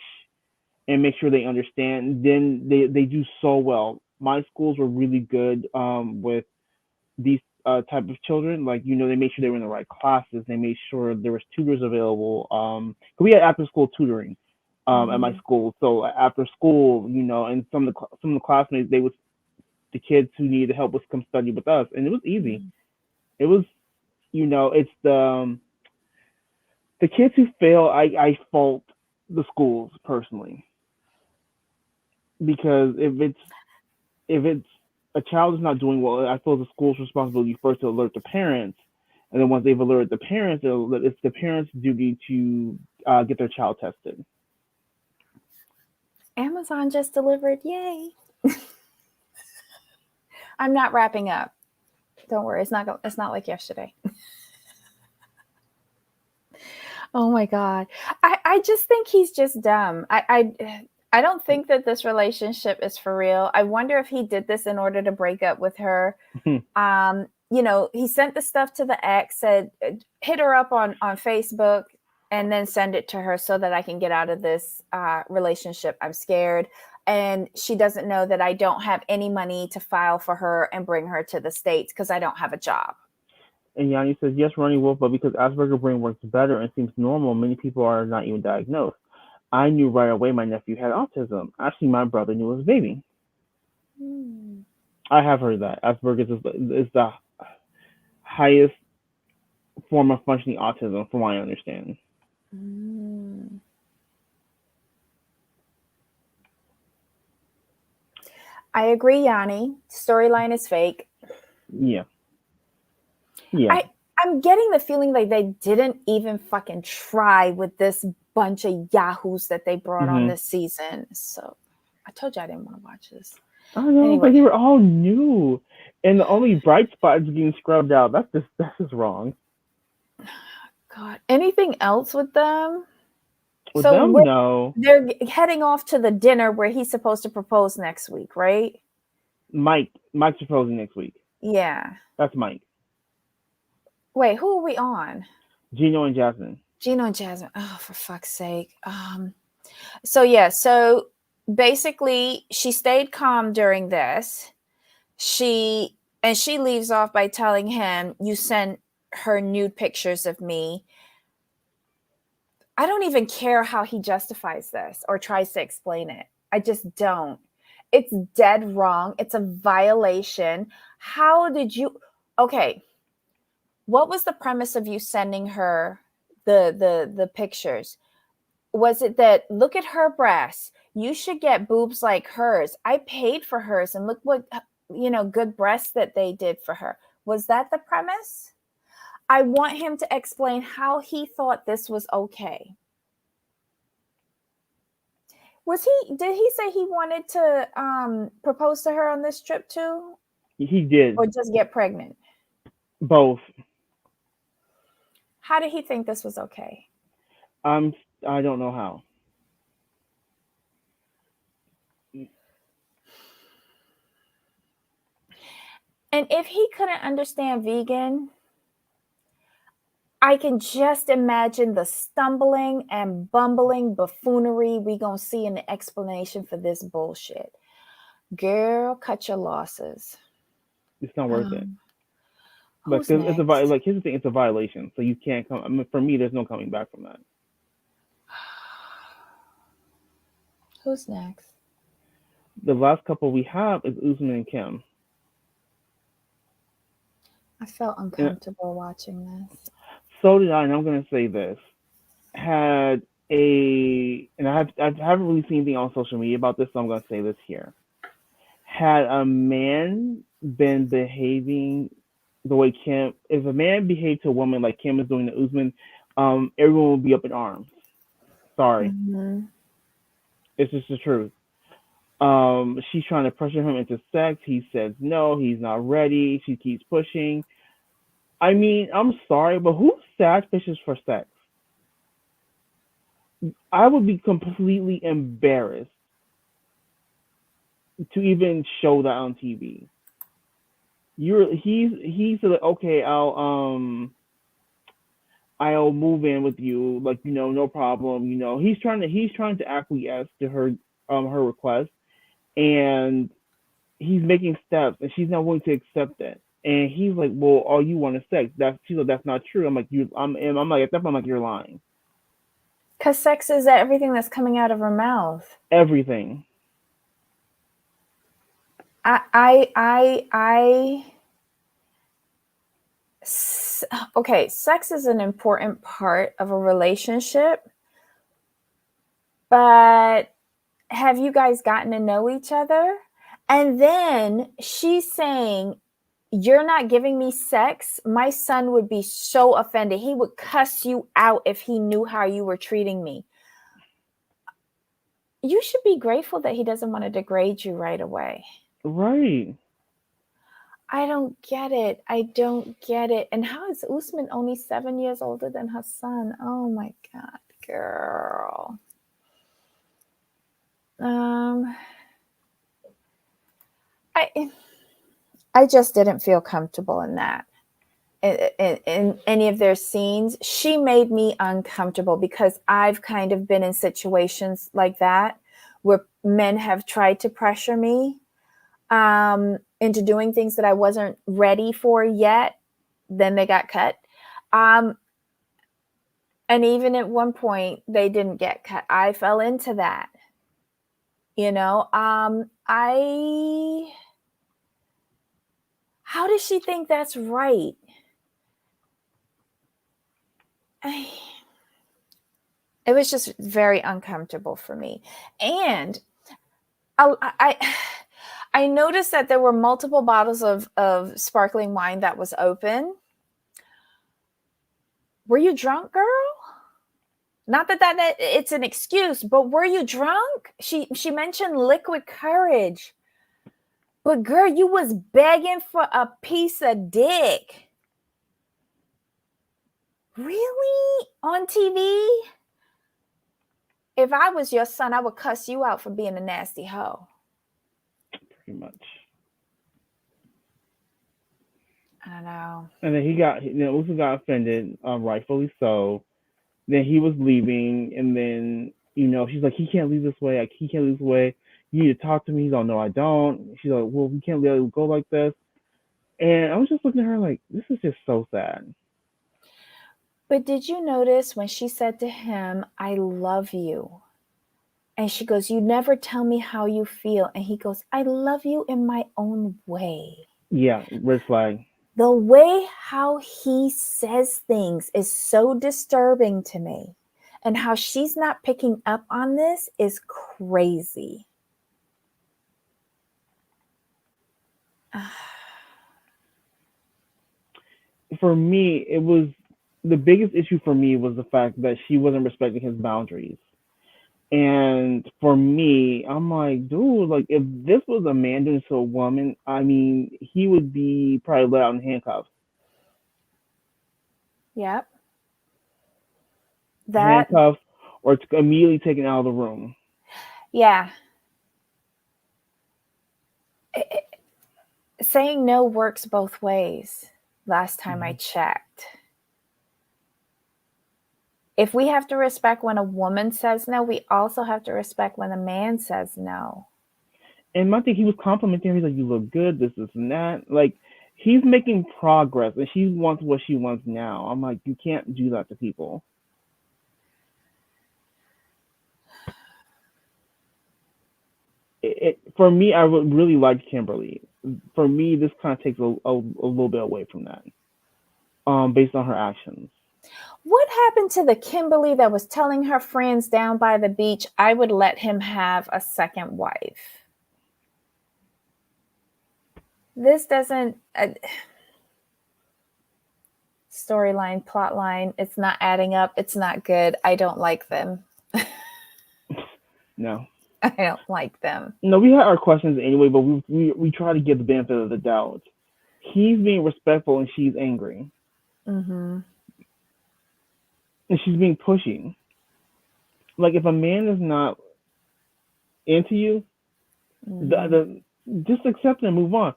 and make sure they understand. Then they do so well. My schools were really good with these type of children. Like they made sure they were in the right classes. They made sure there was tutors available. We had after school tutoring at my Mhm. school. So after school, and some of the classmates, they was the kids who needed help was come study with us, and it was easy. Mhm. It was it's the kids who fail. I fault the schools personally, because if it's a child is not doing well, I feel the school's responsibility first to alert the parents, and then once they've alerted the parents, it's the parents' duty to get their child tested. Amazon just delivered. Yay. I'm not wrapping up. Don't worry. It's not like yesterday. Oh my god. I just think he's just dumb. I don't think that this relationship is for real. I wonder if he did this in order to break up with her. He sent the stuff to the ex, said hit her up on Facebook and then send it to her so that I can get out of this relationship. I'm scared. And she doesn't know that I don't have any money to file for her and bring her to the States because I don't have a job. And Yanni says, yes, Ronnie Wolf, but because Asperger brain works better and seems normal, many people are not even diagnosed. I knew right away my nephew had autism. Actually, my brother knew his baby. Hmm. I have heard that. Asperger's is the highest form of functioning autism, from what I understand. Mm. I agree, Yanni. Storyline is fake. Yeah. Yeah. I I'm getting the feeling like they didn't even fucking try with this bunch of yahoos that they brought on hmm this season. So I told you I didn't want to watch this. I don't know, Anyway, but they were all new, and the only bright spot is getting scrubbed out. That's just wrong. God, anything else with them? With So them, no. they're heading off to the dinner where he's supposed to propose next week, right? Mike's proposing next week. Yeah. That's Mike. Wait, who are we on? Gino and Jasmine. Gino and Jasmine. Oh, for fuck's sake. So basically she stayed calm during this. She leaves off by telling him, "You sent her nude pictures of me." I don't even care how he justifies this or tries to explain it. I just don't. It's dead wrong. It's a violation. How did you Okay, what was the premise of you sending her the pictures? Was it that look at her breasts? You should get boobs like hers. I paid for hers and look what good breasts that they did for her. Was that the premise? I want him to explain how he thought this was okay. Did he say he wanted to propose to her on this trip too? He did Or just get pregnant? both. How did he think this was okay? Um, I don't know how. And if he couldn't understand vegan, I can just imagine the stumbling and bumbling buffoonery we gonna see in the explanation for this bullshit. Girl, cut your losses. It's not worth it. Um, Like, who's cause it's next? like here's the thing, it's a violation, so you can't come. I mean, for me, there's no coming back from that. Who's next? The last couple we have is Usman and Kim. I felt And uncomfortable watching this. so did I, and I'm gonna say this. Had and I haven't really seen anything on social media about this, so I'm gonna say this here. Had a man been behaving the way Kim, if a man behaved to a woman like Kim is doing to Usman, everyone would be up in arms. Sorry, Mm-hmm. it's just the truth. She's trying to pressure him into sex. He says no, he's not ready. She keeps pushing. I mean, I'm sorry, but who catfishes for sex? I would be completely embarrassed to even show that on TV. He's like, okay, I'll move in with you, like, no problem. He's trying to acquiesce to her request, and he's making steps, and she's not willing to accept it. And he's like, well, all you want is sex. She's like, that's not true. I'm like, I'm like, at that point, I'm like, you're lying. Because sex is everything that's coming out of her mouth. Everything. I okay, sex is an important part of a relationship, but have you guys gotten to know each other? And then she's saying, you're not giving me sex. My son would be so offended. He would cuss you out if he knew how you were treating me. You should be grateful that he doesn't want to degrade you right away. Right. I don't get it. I don't get it. And how is Usman only 7 years older than her son? Oh my God, girl. I just didn't feel comfortable in that. In any of their scenes, she made me uncomfortable because I've kind of been in situations like that where men have tried to pressure me into doing things that I wasn't ready for yet. Then they got cut. Um, and even at one point, they didn't get cut. I fell into that. How does she think that's right? It was just very uncomfortable for me. And I noticed that there were multiple bottles of sparkling wine that was open. Were you drunk, girl? Not that it's an excuse, but were you drunk? She mentioned liquid courage. But girl, you was begging for a piece of dick. Really? On TV? If I was your son, I would cuss you out for being a nasty hoe. Pretty much. I don't know. And then Uso got offended, rightfully so. Then he was leaving, and then she's like, he can't leave this way. Like, he can't leave this way. You need to talk to me. He's like, no, I don't. She's like, well, we can't let it go like this. And I was just looking at her like, this is just so sad. But did you notice when she said to him, I love you? And she goes, you never tell me how you feel. And he goes, I love you in my own way. Yeah, red flag. The way how he says things is so disturbing to me. And how she's not picking up on this is crazy. For me, it was the biggest issue for me was the fact that she wasn't respecting his boundaries. And for me, I'm like, dude, like if this was a man doing this to a woman, I mean, he would be probably let out in handcuffs. Yep. Handcuffs, or it's immediately taken out of the Yeah. saying no works both ways. Last time I checked. If we have to respect when a woman says no, we also have to respect when a man says no. And my thing, he was complimenting her. He's like, "You look good. This, and that." Like, he's making progress, and she wants what she wants now. I'm like, you can't do that to people. For me, I would really like Kimberly. For me, this kind of takes a little bit away from that, based on her actions. What happened to the Kimberly that was telling her friends down by the beach, I would let him have a second wife? This doesn't. Storyline, plot line, it's not adding up. It's not good. I don't like them. No. I don't like them. No, we had our questions anyway, but we try to give the benefit of the doubt. He's being respectful and she's angry. Mm-hmm. And she's being pushy. Like, if a man is not into you, just accept it and move on.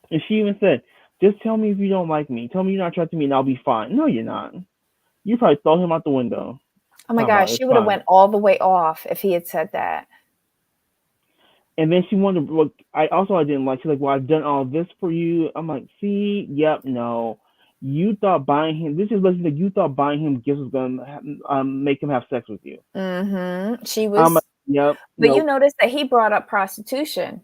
And she even said, just tell me if you don't like me. Tell me you're not trusting me and I'll be fine. No, you're not. You probably throw him out the window. Oh my gosh, she would have went all the way off if he had said that. And then she wondered, look, I didn't like, she's like, well, I've done all this for you. I'm like, see, yep, no. You thought buying him, this is like you thought buying him gifts was going to make him have sex with you. Mm-hmm. She was, like, yep. But you noticed that he brought up prostitution.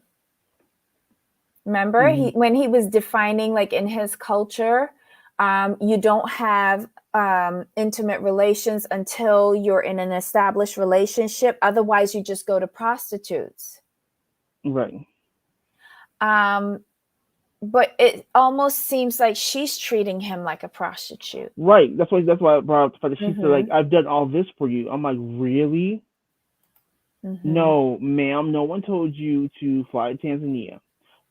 Remember, Mm-hmm. when he was defining, like, in his culture, you don't have intimate relations until you're in an established relationship. Otherwise, you just go to prostitutes. Right. But it almost seems like she's treating him like a prostitute. Right. That's why I brought up the fact that she said, like, I've done all this for you. I'm like, really? Mm-hmm. No, ma'am. No one told you to fly to Tanzania.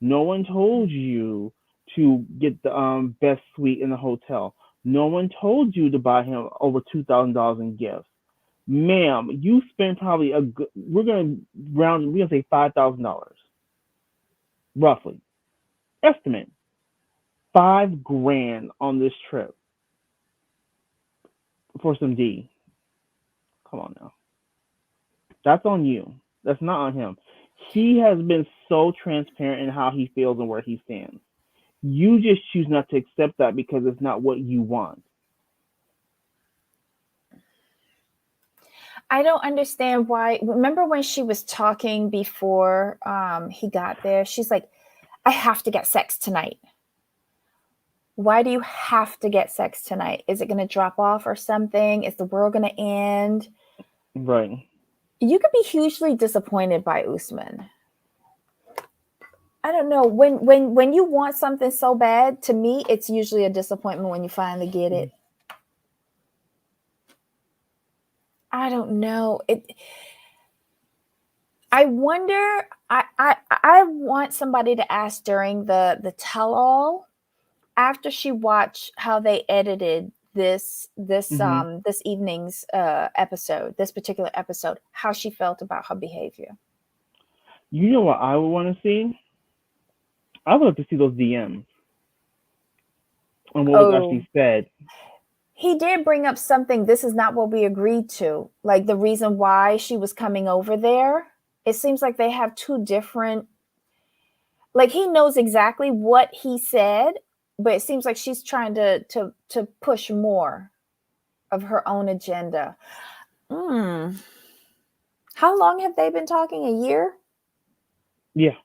No one told you to get the best suite in the hotel. No one told you to buy him over $2,000 in gifts. Ma'am, you spent probably we're gonna say $5,000. Roughly. Estimate. $5,000 on this trip. For some D. Come on now. That's on you. That's not on him. He has been so transparent in how he feels and where he stands. You just choose not to accept that because it's not what you want. I don't understand why. Remember when she was talking before he got there? She's like, I have to get sex tonight. Why do you have to get sex tonight? Is it going to drop off or something? Is the world going to end? Right. You could be hugely disappointed by Usman. I don't know. When you want something so bad, to me, it's usually a disappointment when you finally get it. I don't know. I wonder. I want somebody to ask during the tell-all, after she watched how they edited this evening's episode, this particular episode, how she felt about her behavior. You know what I would want to see? I would like to see those DMs and what was actually said. He did bring up something. This is not what we agreed to. Like, the reason why she was coming over there. It seems like they have two different. Like, he knows exactly what he said, but it seems like she's trying to push more of her own agenda. How long have they been talking? A year? Yeah.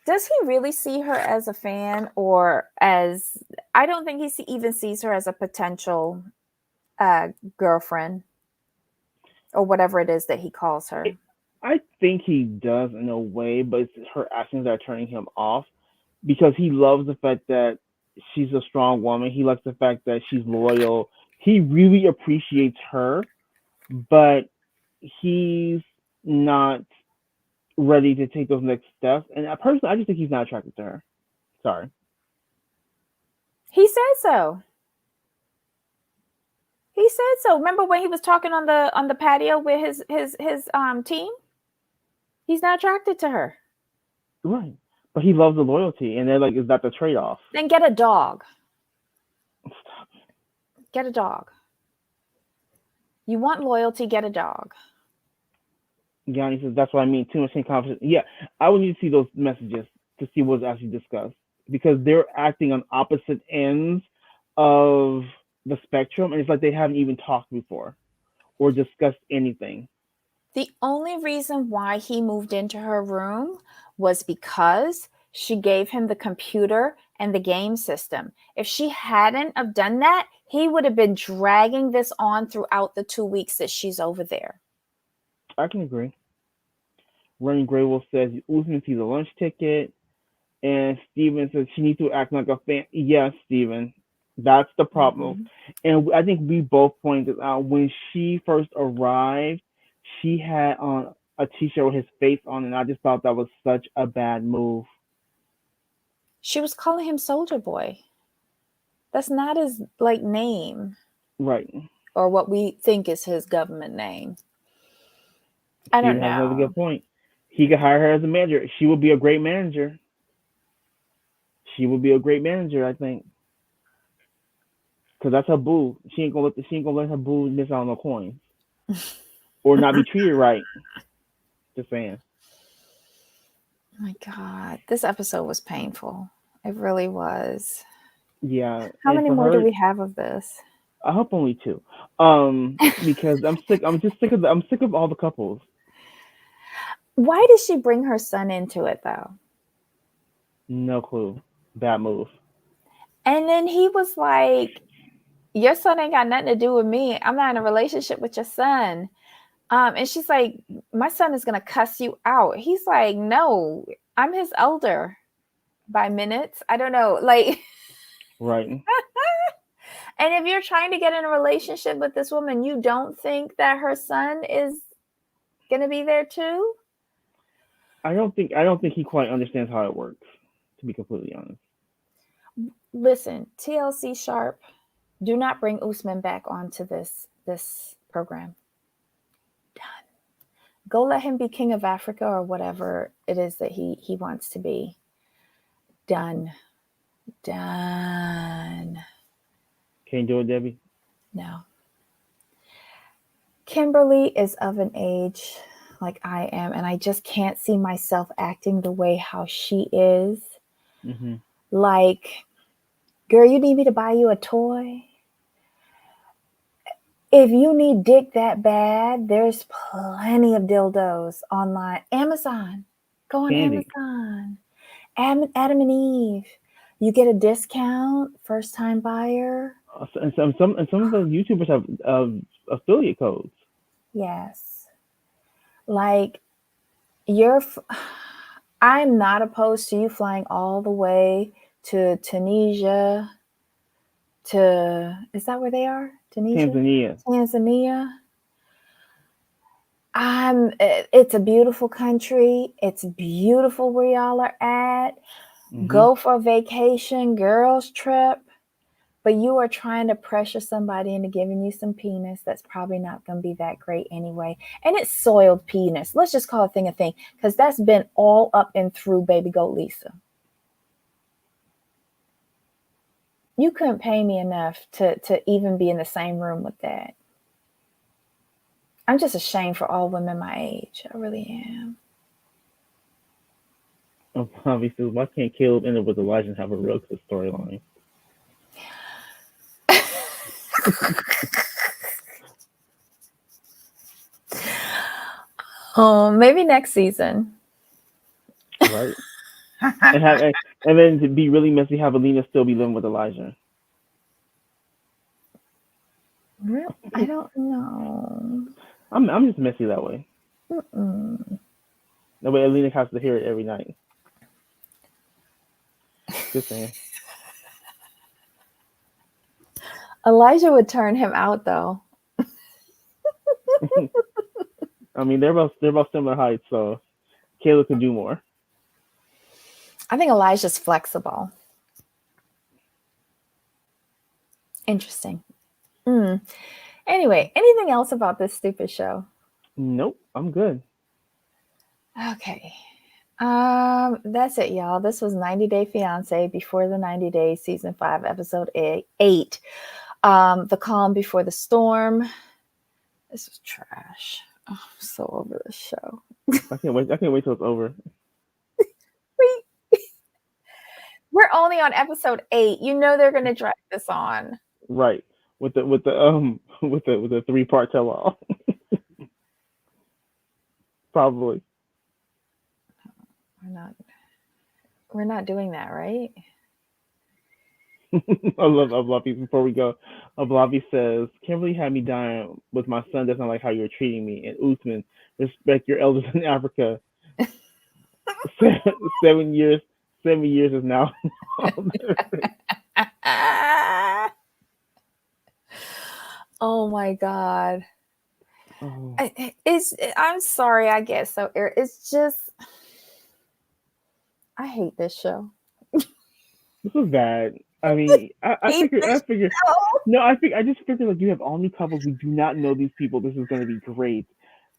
Does he really see her as a fan, or as, I don't think he even sees her as a potential girlfriend, or whatever it is that he calls her. I think he does in a way, but it's her actions that are turning him off, because he loves the fact that she's a strong woman. He likes the fact that she's loyal. He really appreciates her, but he's not ready to take those next steps. And personally, I just think he's not attracted to her. Sorry. He said so. He said so. Remember when he was talking on the patio with his team? He's not attracted to her. Right. But he loves the loyalty, and they're like, is that the trade-off? Then get a dog. Stop. Get a dog. You want loyalty, get a dog. Yanni says, that's what I mean, too much incompetence. Yeah, I would need to see those messages to see what's actually discussed, because they're acting on opposite ends of the spectrum, and it's like they haven't even talked before or discussed anything. The only reason why he moved into her room was because she gave him the computer and the game system. If she hadn't have done that, he would have been dragging this on throughout the 2 weeks that she's over there. I can agree. Running Graywolf says Usman sees a lunch ticket, and Steven says she needs to act like a fan. Yes, Steven, that's the problem. And I think we both pointed out when she first arrived, she had on a t-shirt with his face on, and I just thought that was such a bad move. She was calling him Soldier Boy. That's not his name. Right. Or what we think is his government name. I don't know. Has another good point. He could hire her as a manager. She would be a great manager. I think. Because that's her boo. She ain't gonna let her boo miss out on no coins. Or not be treated right. Just saying. Oh my God. This episode was painful. It really was. Yeah. How many more do we have of this? I hope only 2. Because I'm sick of all the couples. Why did she bring her son into it though? No clue. Bad move. And then he was like, your son ain't got nothing to do with me. I'm not in a relationship with your son. And she's like, my son is going to cuss you out. He's like, no, I'm his elder by minutes. I don't know. Right. And if you're trying to get in a relationship with this woman, you don't think that her son is going to be there too? I don't think he quite understands how it works, to be completely honest. Listen, TLC Sharp, do not bring Usman back onto this program. Done. Go let him be king of Africa or whatever it is that he wants to be. Done. Can't do it, Debbie? No. Kimberly is of an age like I am, and I just can't see myself acting the way how she is. Mm-hmm. Like, girl, you need me to buy you a toy? If you need dick that bad, there's plenty of dildos online. Amazon. Go on Candy. Amazon. Adam and Eve. You get a discount, first time buyer. And some of the YouTubers have affiliate codes. Yes. Like, I'm not opposed to you flying all the way to Tunisia, is that where they are? Tunisia? Tanzania. It's a beautiful country. It's beautiful where y'all are at. Mm-hmm. Go for a vacation, girls trip. But you are trying to pressure somebody into giving you some penis that's probably not going to be that great anyway. And it's soiled penis. Let's just call a thing, because that's been all up and through baby goat Lisa. You couldn't pay me enough to even be in the same room with that. I'm just ashamed for all women my age. I really am. Obviously, why can't Caleb end up with Elijah and have a real good storyline? Maybe next season. Right. and then to be really messy, have Alina still be living with Elijah. Really? I don't know. I'm just messy that way. That way Alina has to hear it every night. Just saying. Elijah would turn him out though. I mean, they're both similar heights, so Caleb can do more. I think Elijah's flexible. Interesting. Anyway, anything else about this stupid show? Nope, I'm good. Okay. That's it, y'all. This was 90 Day Fiancé before the 90 Days, season 5, episode 8. The Calm Before the Storm. This was trash. Oh, I'm so over this show. I can't wait. I can't wait till it's over. We're only on episode 8. You know they're gonna drag this on. Right. With the with the 3-part tell all. Probably. We're not doing that, right? I love Ablavi. Before we go, Ablavi says, Kimberly had me dying with my son doesn't like how you're treating me. And Usman, respect your elders in Africa. 7 years. 7 years is now. Oh my God. Oh. I'm sorry, I get so it's just I hate this show. This was bad. I mean, I figured. No, I just figured like you have all new couples. We do not know these people. This is going to be great.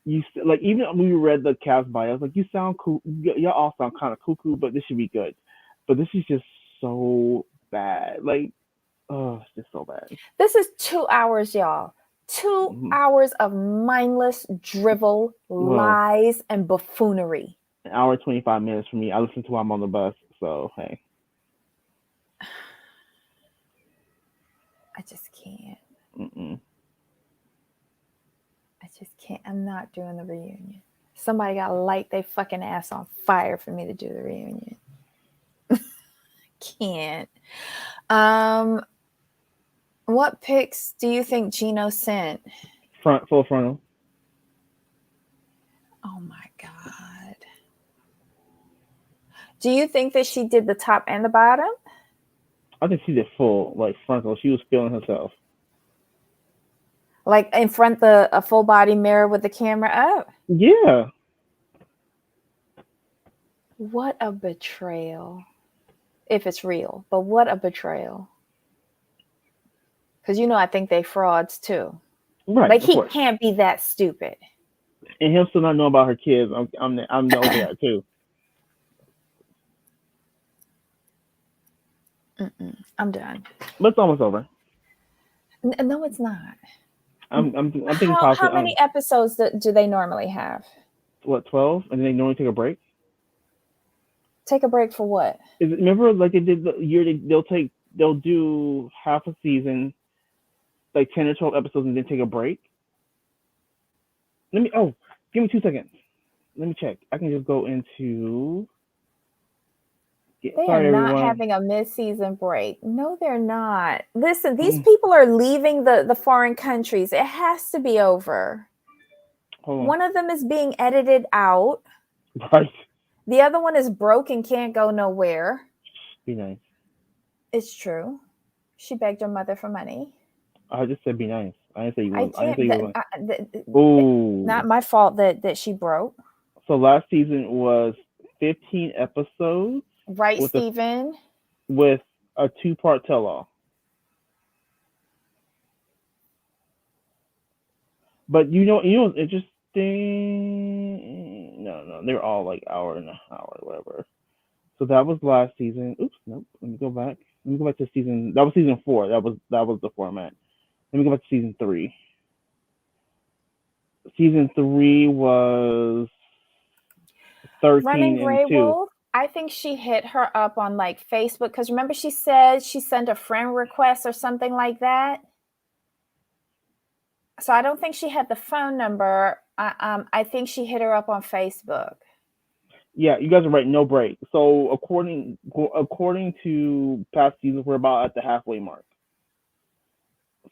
You like even when we read the cast bios, like you sound cool. Y'all all sound kind of cuckoo, but this should be good. But this is just so bad. Like, oh, it's just so bad. This is 2 hours, y'all. 2 hours of mindless drivel, lies, and buffoonery. An hour 25 minutes for me. I listen to while I'm on the bus. So hey. I just can't. Mm-mm. I just can't. I'm not doing the reunion. Somebody got to light their fucking ass on fire for me to do the reunion. Can't. What pics do you think Gino sent? Full frontal. Oh my God. Do you think that she did the top and the bottom? I think she did full, like frontal. She was feeling herself. Like in front a full body mirror with the camera up? Yeah. What a betrayal. If it's real, but what a betrayal. Because I think they frauds too. Right. Like he can't be that stupid. And him still not know about her kids. I'm over that too. I'm done. But it's almost over. No, it's not. I'm thinking how many episodes do they normally have? What, 12? And then they normally take a break? Take a break for what? Remember, like they did the year, they'll do half a season, like 10 or 12 episodes, and then take a break. Give me 2 seconds. Let me check. I can just go into. They are not having a mid-season break. No, they're not. Listen, these people are leaving the foreign countries. It has to be over. One of them is being edited out. Right. The other one is broke and can't go nowhere. Be nice. It's true. She begged her mother for money. I just said be nice. I didn't say you were. I didn't say you were. Not my fault that she broke. So last season was 15 episodes. Right, Steven? With a 2-part tell-all. But what's interesting? No, they're all like hour and a hour, whatever. So that was last season. Oops, nope. Let me go back to season. That was season 4. That was the format. Let me go back to season 3. Season 3 was 13 Running Grey and 2. Wolf. I think she hit her up on like Facebook because remember she said she sent a friend request or something like that. So I don't think she had the phone number. I think she hit her up on Facebook. Yeah, you guys are right. No break. So according to past seasons, we're about at the halfway mark.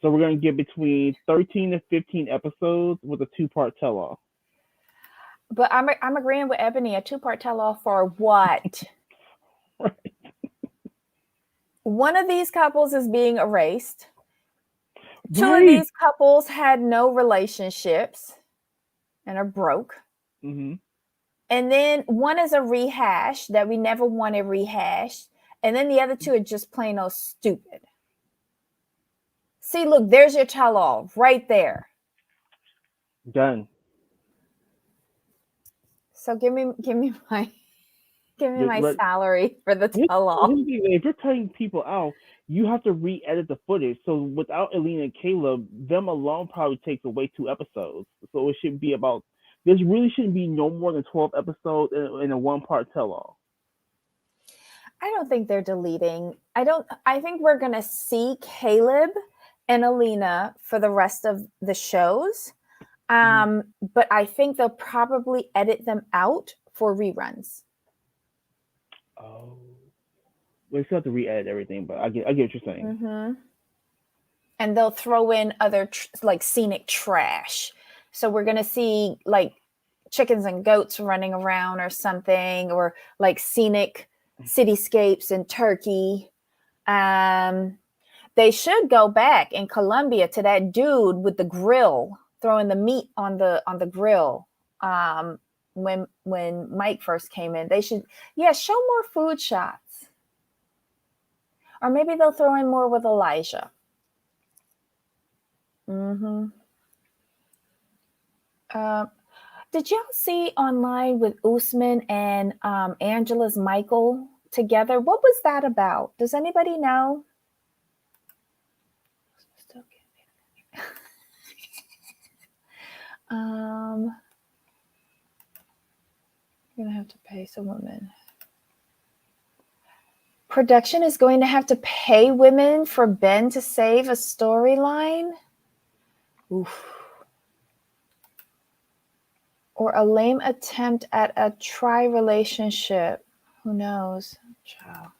So we're gonna get between 13 to 15 episodes with a 2-part tell-all. But I'm agreeing with Ebony. A 2-part tell-all for what? Right. One of these couples is being erased. Right. 2 of these couples had no relationships and are broke. Mm-hmm. And then one is a rehash that we never wanted rehashed. And then the other 2 are just plain old stupid. See, look, there's your tell-all right there. Done. So give me my Right. salary for the Here's tell-all. the thing, if you're cutting people out, you have to re-edit the footage. So without Alina and Caleb, them alone probably takes away 2 episodes. So it should be about. There really shouldn't be no more than 12 episodes in a one-part tell-all. I don't think they're deleting. I think we're going to see Caleb and Alina for the rest of the shows. But I think they'll probably edit them out for reruns. Oh, we still have to re-edit everything, but I get what you're saying. Mm-hmm. And they'll throw in other like scenic trash. So we're going to see like chickens and goats running around or something, or like scenic cityscapes in Turkey. They should go back in Colombia to that dude with the grill, throwing the meat on the grill. When Mike first came in, they should show more food shots, or maybe they'll throw in more with Elijah. Mm-hmm. Did y'all see online with Usman and Angela's Michael together? What was that about? Does anybody know? I'm gonna have to pay some women. Production is going to have to pay women for Ben to save a storyline? Oof. Or a lame attempt at a tri-relationship. Who knows? Ciao.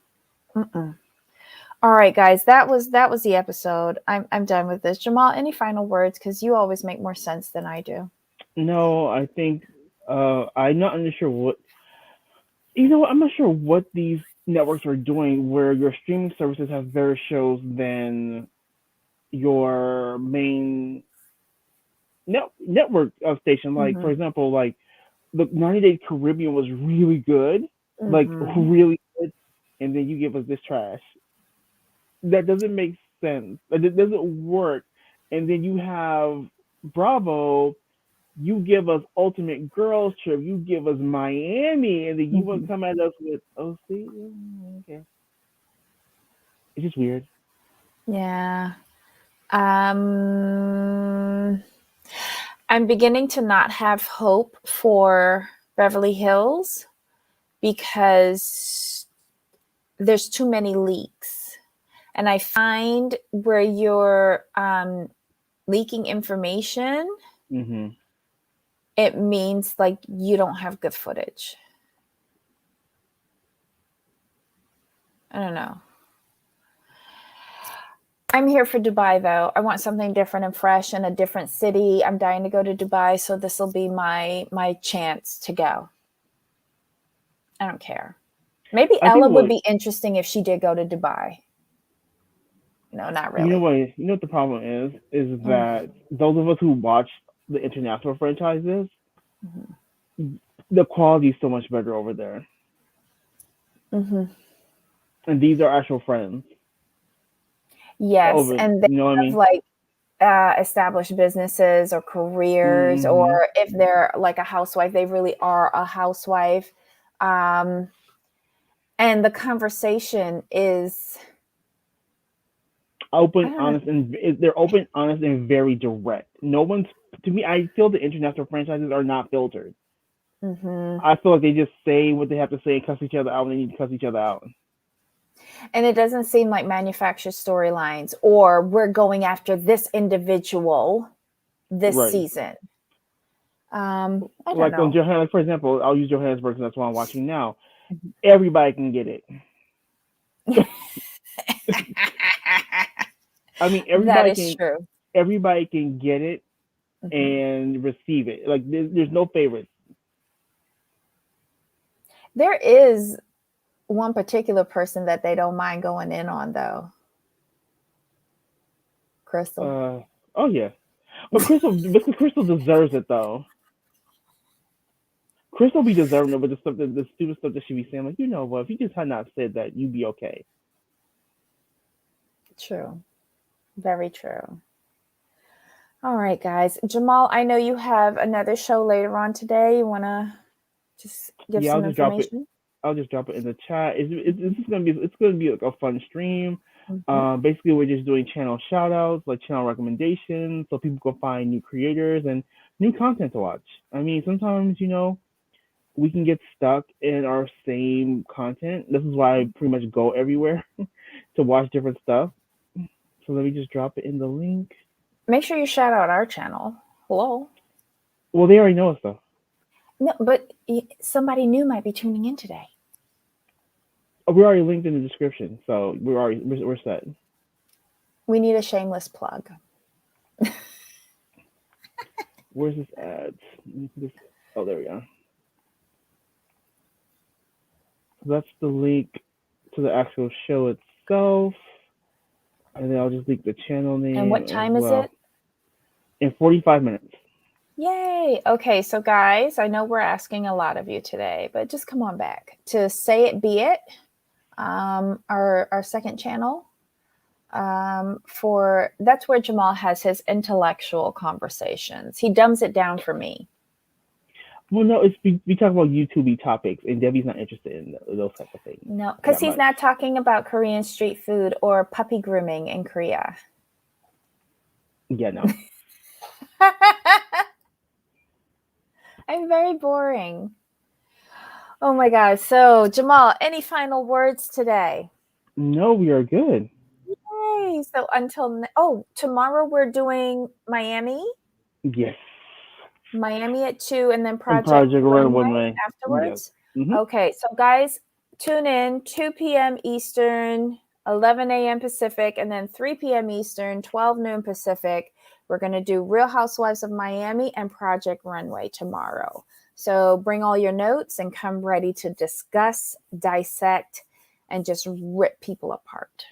All right, guys, that was the episode. I'm done with this. Jamal, any final words? Because you always make more sense than I do. No, I think I'm not sure what. You know what? I'm not sure what these networks are doing, where your streaming services have better shows than your main network station. Like, for example, like the 90 Day Caribbean was really good, like really good, and then you give us this trash. That doesn't make sense. It doesn't work. And then you have Bravo. You give us Ultimate Girls Trip. You give us Miami, and then you want to come at us with OC. Okay, it's just weird. Yeah. I'm beginning to not have hope for Beverly Hills because there's too many leaks. And I find where you're leaking information, it means like you don't have good footage. I don't know. I'm here for Dubai, though. I want something different and fresh in a different city. I'm dying to go to Dubai, so this will be my chance to go. I don't care. Maybe Ella would be interesting if she did go to Dubai. No, not really. You know what? You know what the problem is that those of us who watch the international franchises, the quality is so much better over there. And these are actual friends. Yes, and they have like established businesses or careers, or if they're like a housewife, they really are a housewife. And the conversation is open, honest, and they're open, honest, and very direct. No one's, to me, I feel the international franchises are not filtered. I feel like they just say what they have to say and cuss each other out when they need to cuss each other out. And it doesn't seem like manufactured storylines, or we're going after this individual this season. I don't know. On Johannesburg, for example, I'll use Johannesburg because that's what I'm watching now. Everybody can get it. I mean, everybody can get it and receive it. Like there's no favorites. There is one particular person that they don't mind going in on, though. Crystal. Oh yeah, but Crystal deserves it though. Crystal be deserving of the stupid stuff that she be saying. Like, you know what? If you just had not said that, you'd be okay. True. Very true. All right, guys. Jamal, I know you have another show later on today. You want to just give Yeah, some information? I'll just drop it in the chat. It's gonna be like a fun stream. Mm-hmm. Basically, we're just doing channel shout outs, like channel recommendations, so people can find new creators and new content to watch. I mean, sometimes we can get stuck in our same content. This is why I pretty much go everywhere to watch different stuff. So let me just drop it in the link. Make sure you shout out our channel. Hello. Well, they already know us though. No, but somebody new might be tuning in today. We're already linked in the description, so we're set. We need a shameless plug. Where's this ad? Oh, there we go. That's the link to the actual show itself, and then I'll just link the channel name. And what time is it? In 45 minutes. Yay. Okay, so guys, I know we're asking a lot of you today, but just come on back to Say It Be It, our second channel. That's where Jamal has his intellectual conversations. He dumbs it down for me. Well, no, we talk about YouTube topics, and Debbie's not interested in those type of things. No, because he's not talking about Korean street food or puppy grooming in Korea. Yeah, no. I'm very boring. Oh my God. So, Jamal, any final words today? No, we are good. Yay. So tomorrow we're doing Miami. Yes. Miami at 2 and then Project Runway afterwards. Yes. Mm-hmm. Okay. So guys, tune in 2 p.m. Eastern, 11 a.m. Pacific, and then 3 p.m. Eastern, 12 noon Pacific. We're going to do Real Housewives of Miami and Project Runway tomorrow. So bring all your notes and come ready to discuss, dissect, and just rip people apart.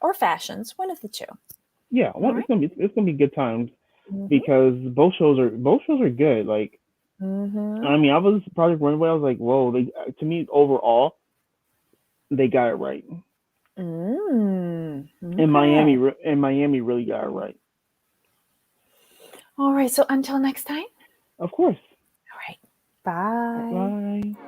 Or fashions, one of the two. Yeah, it's gonna be good times because both shows are good. Like, I mean, I was Project Runway. I was like, whoa! To me, overall, they got it right. And Miami really got it right. All right. So until next time. Of course. All right. Bye. Bye.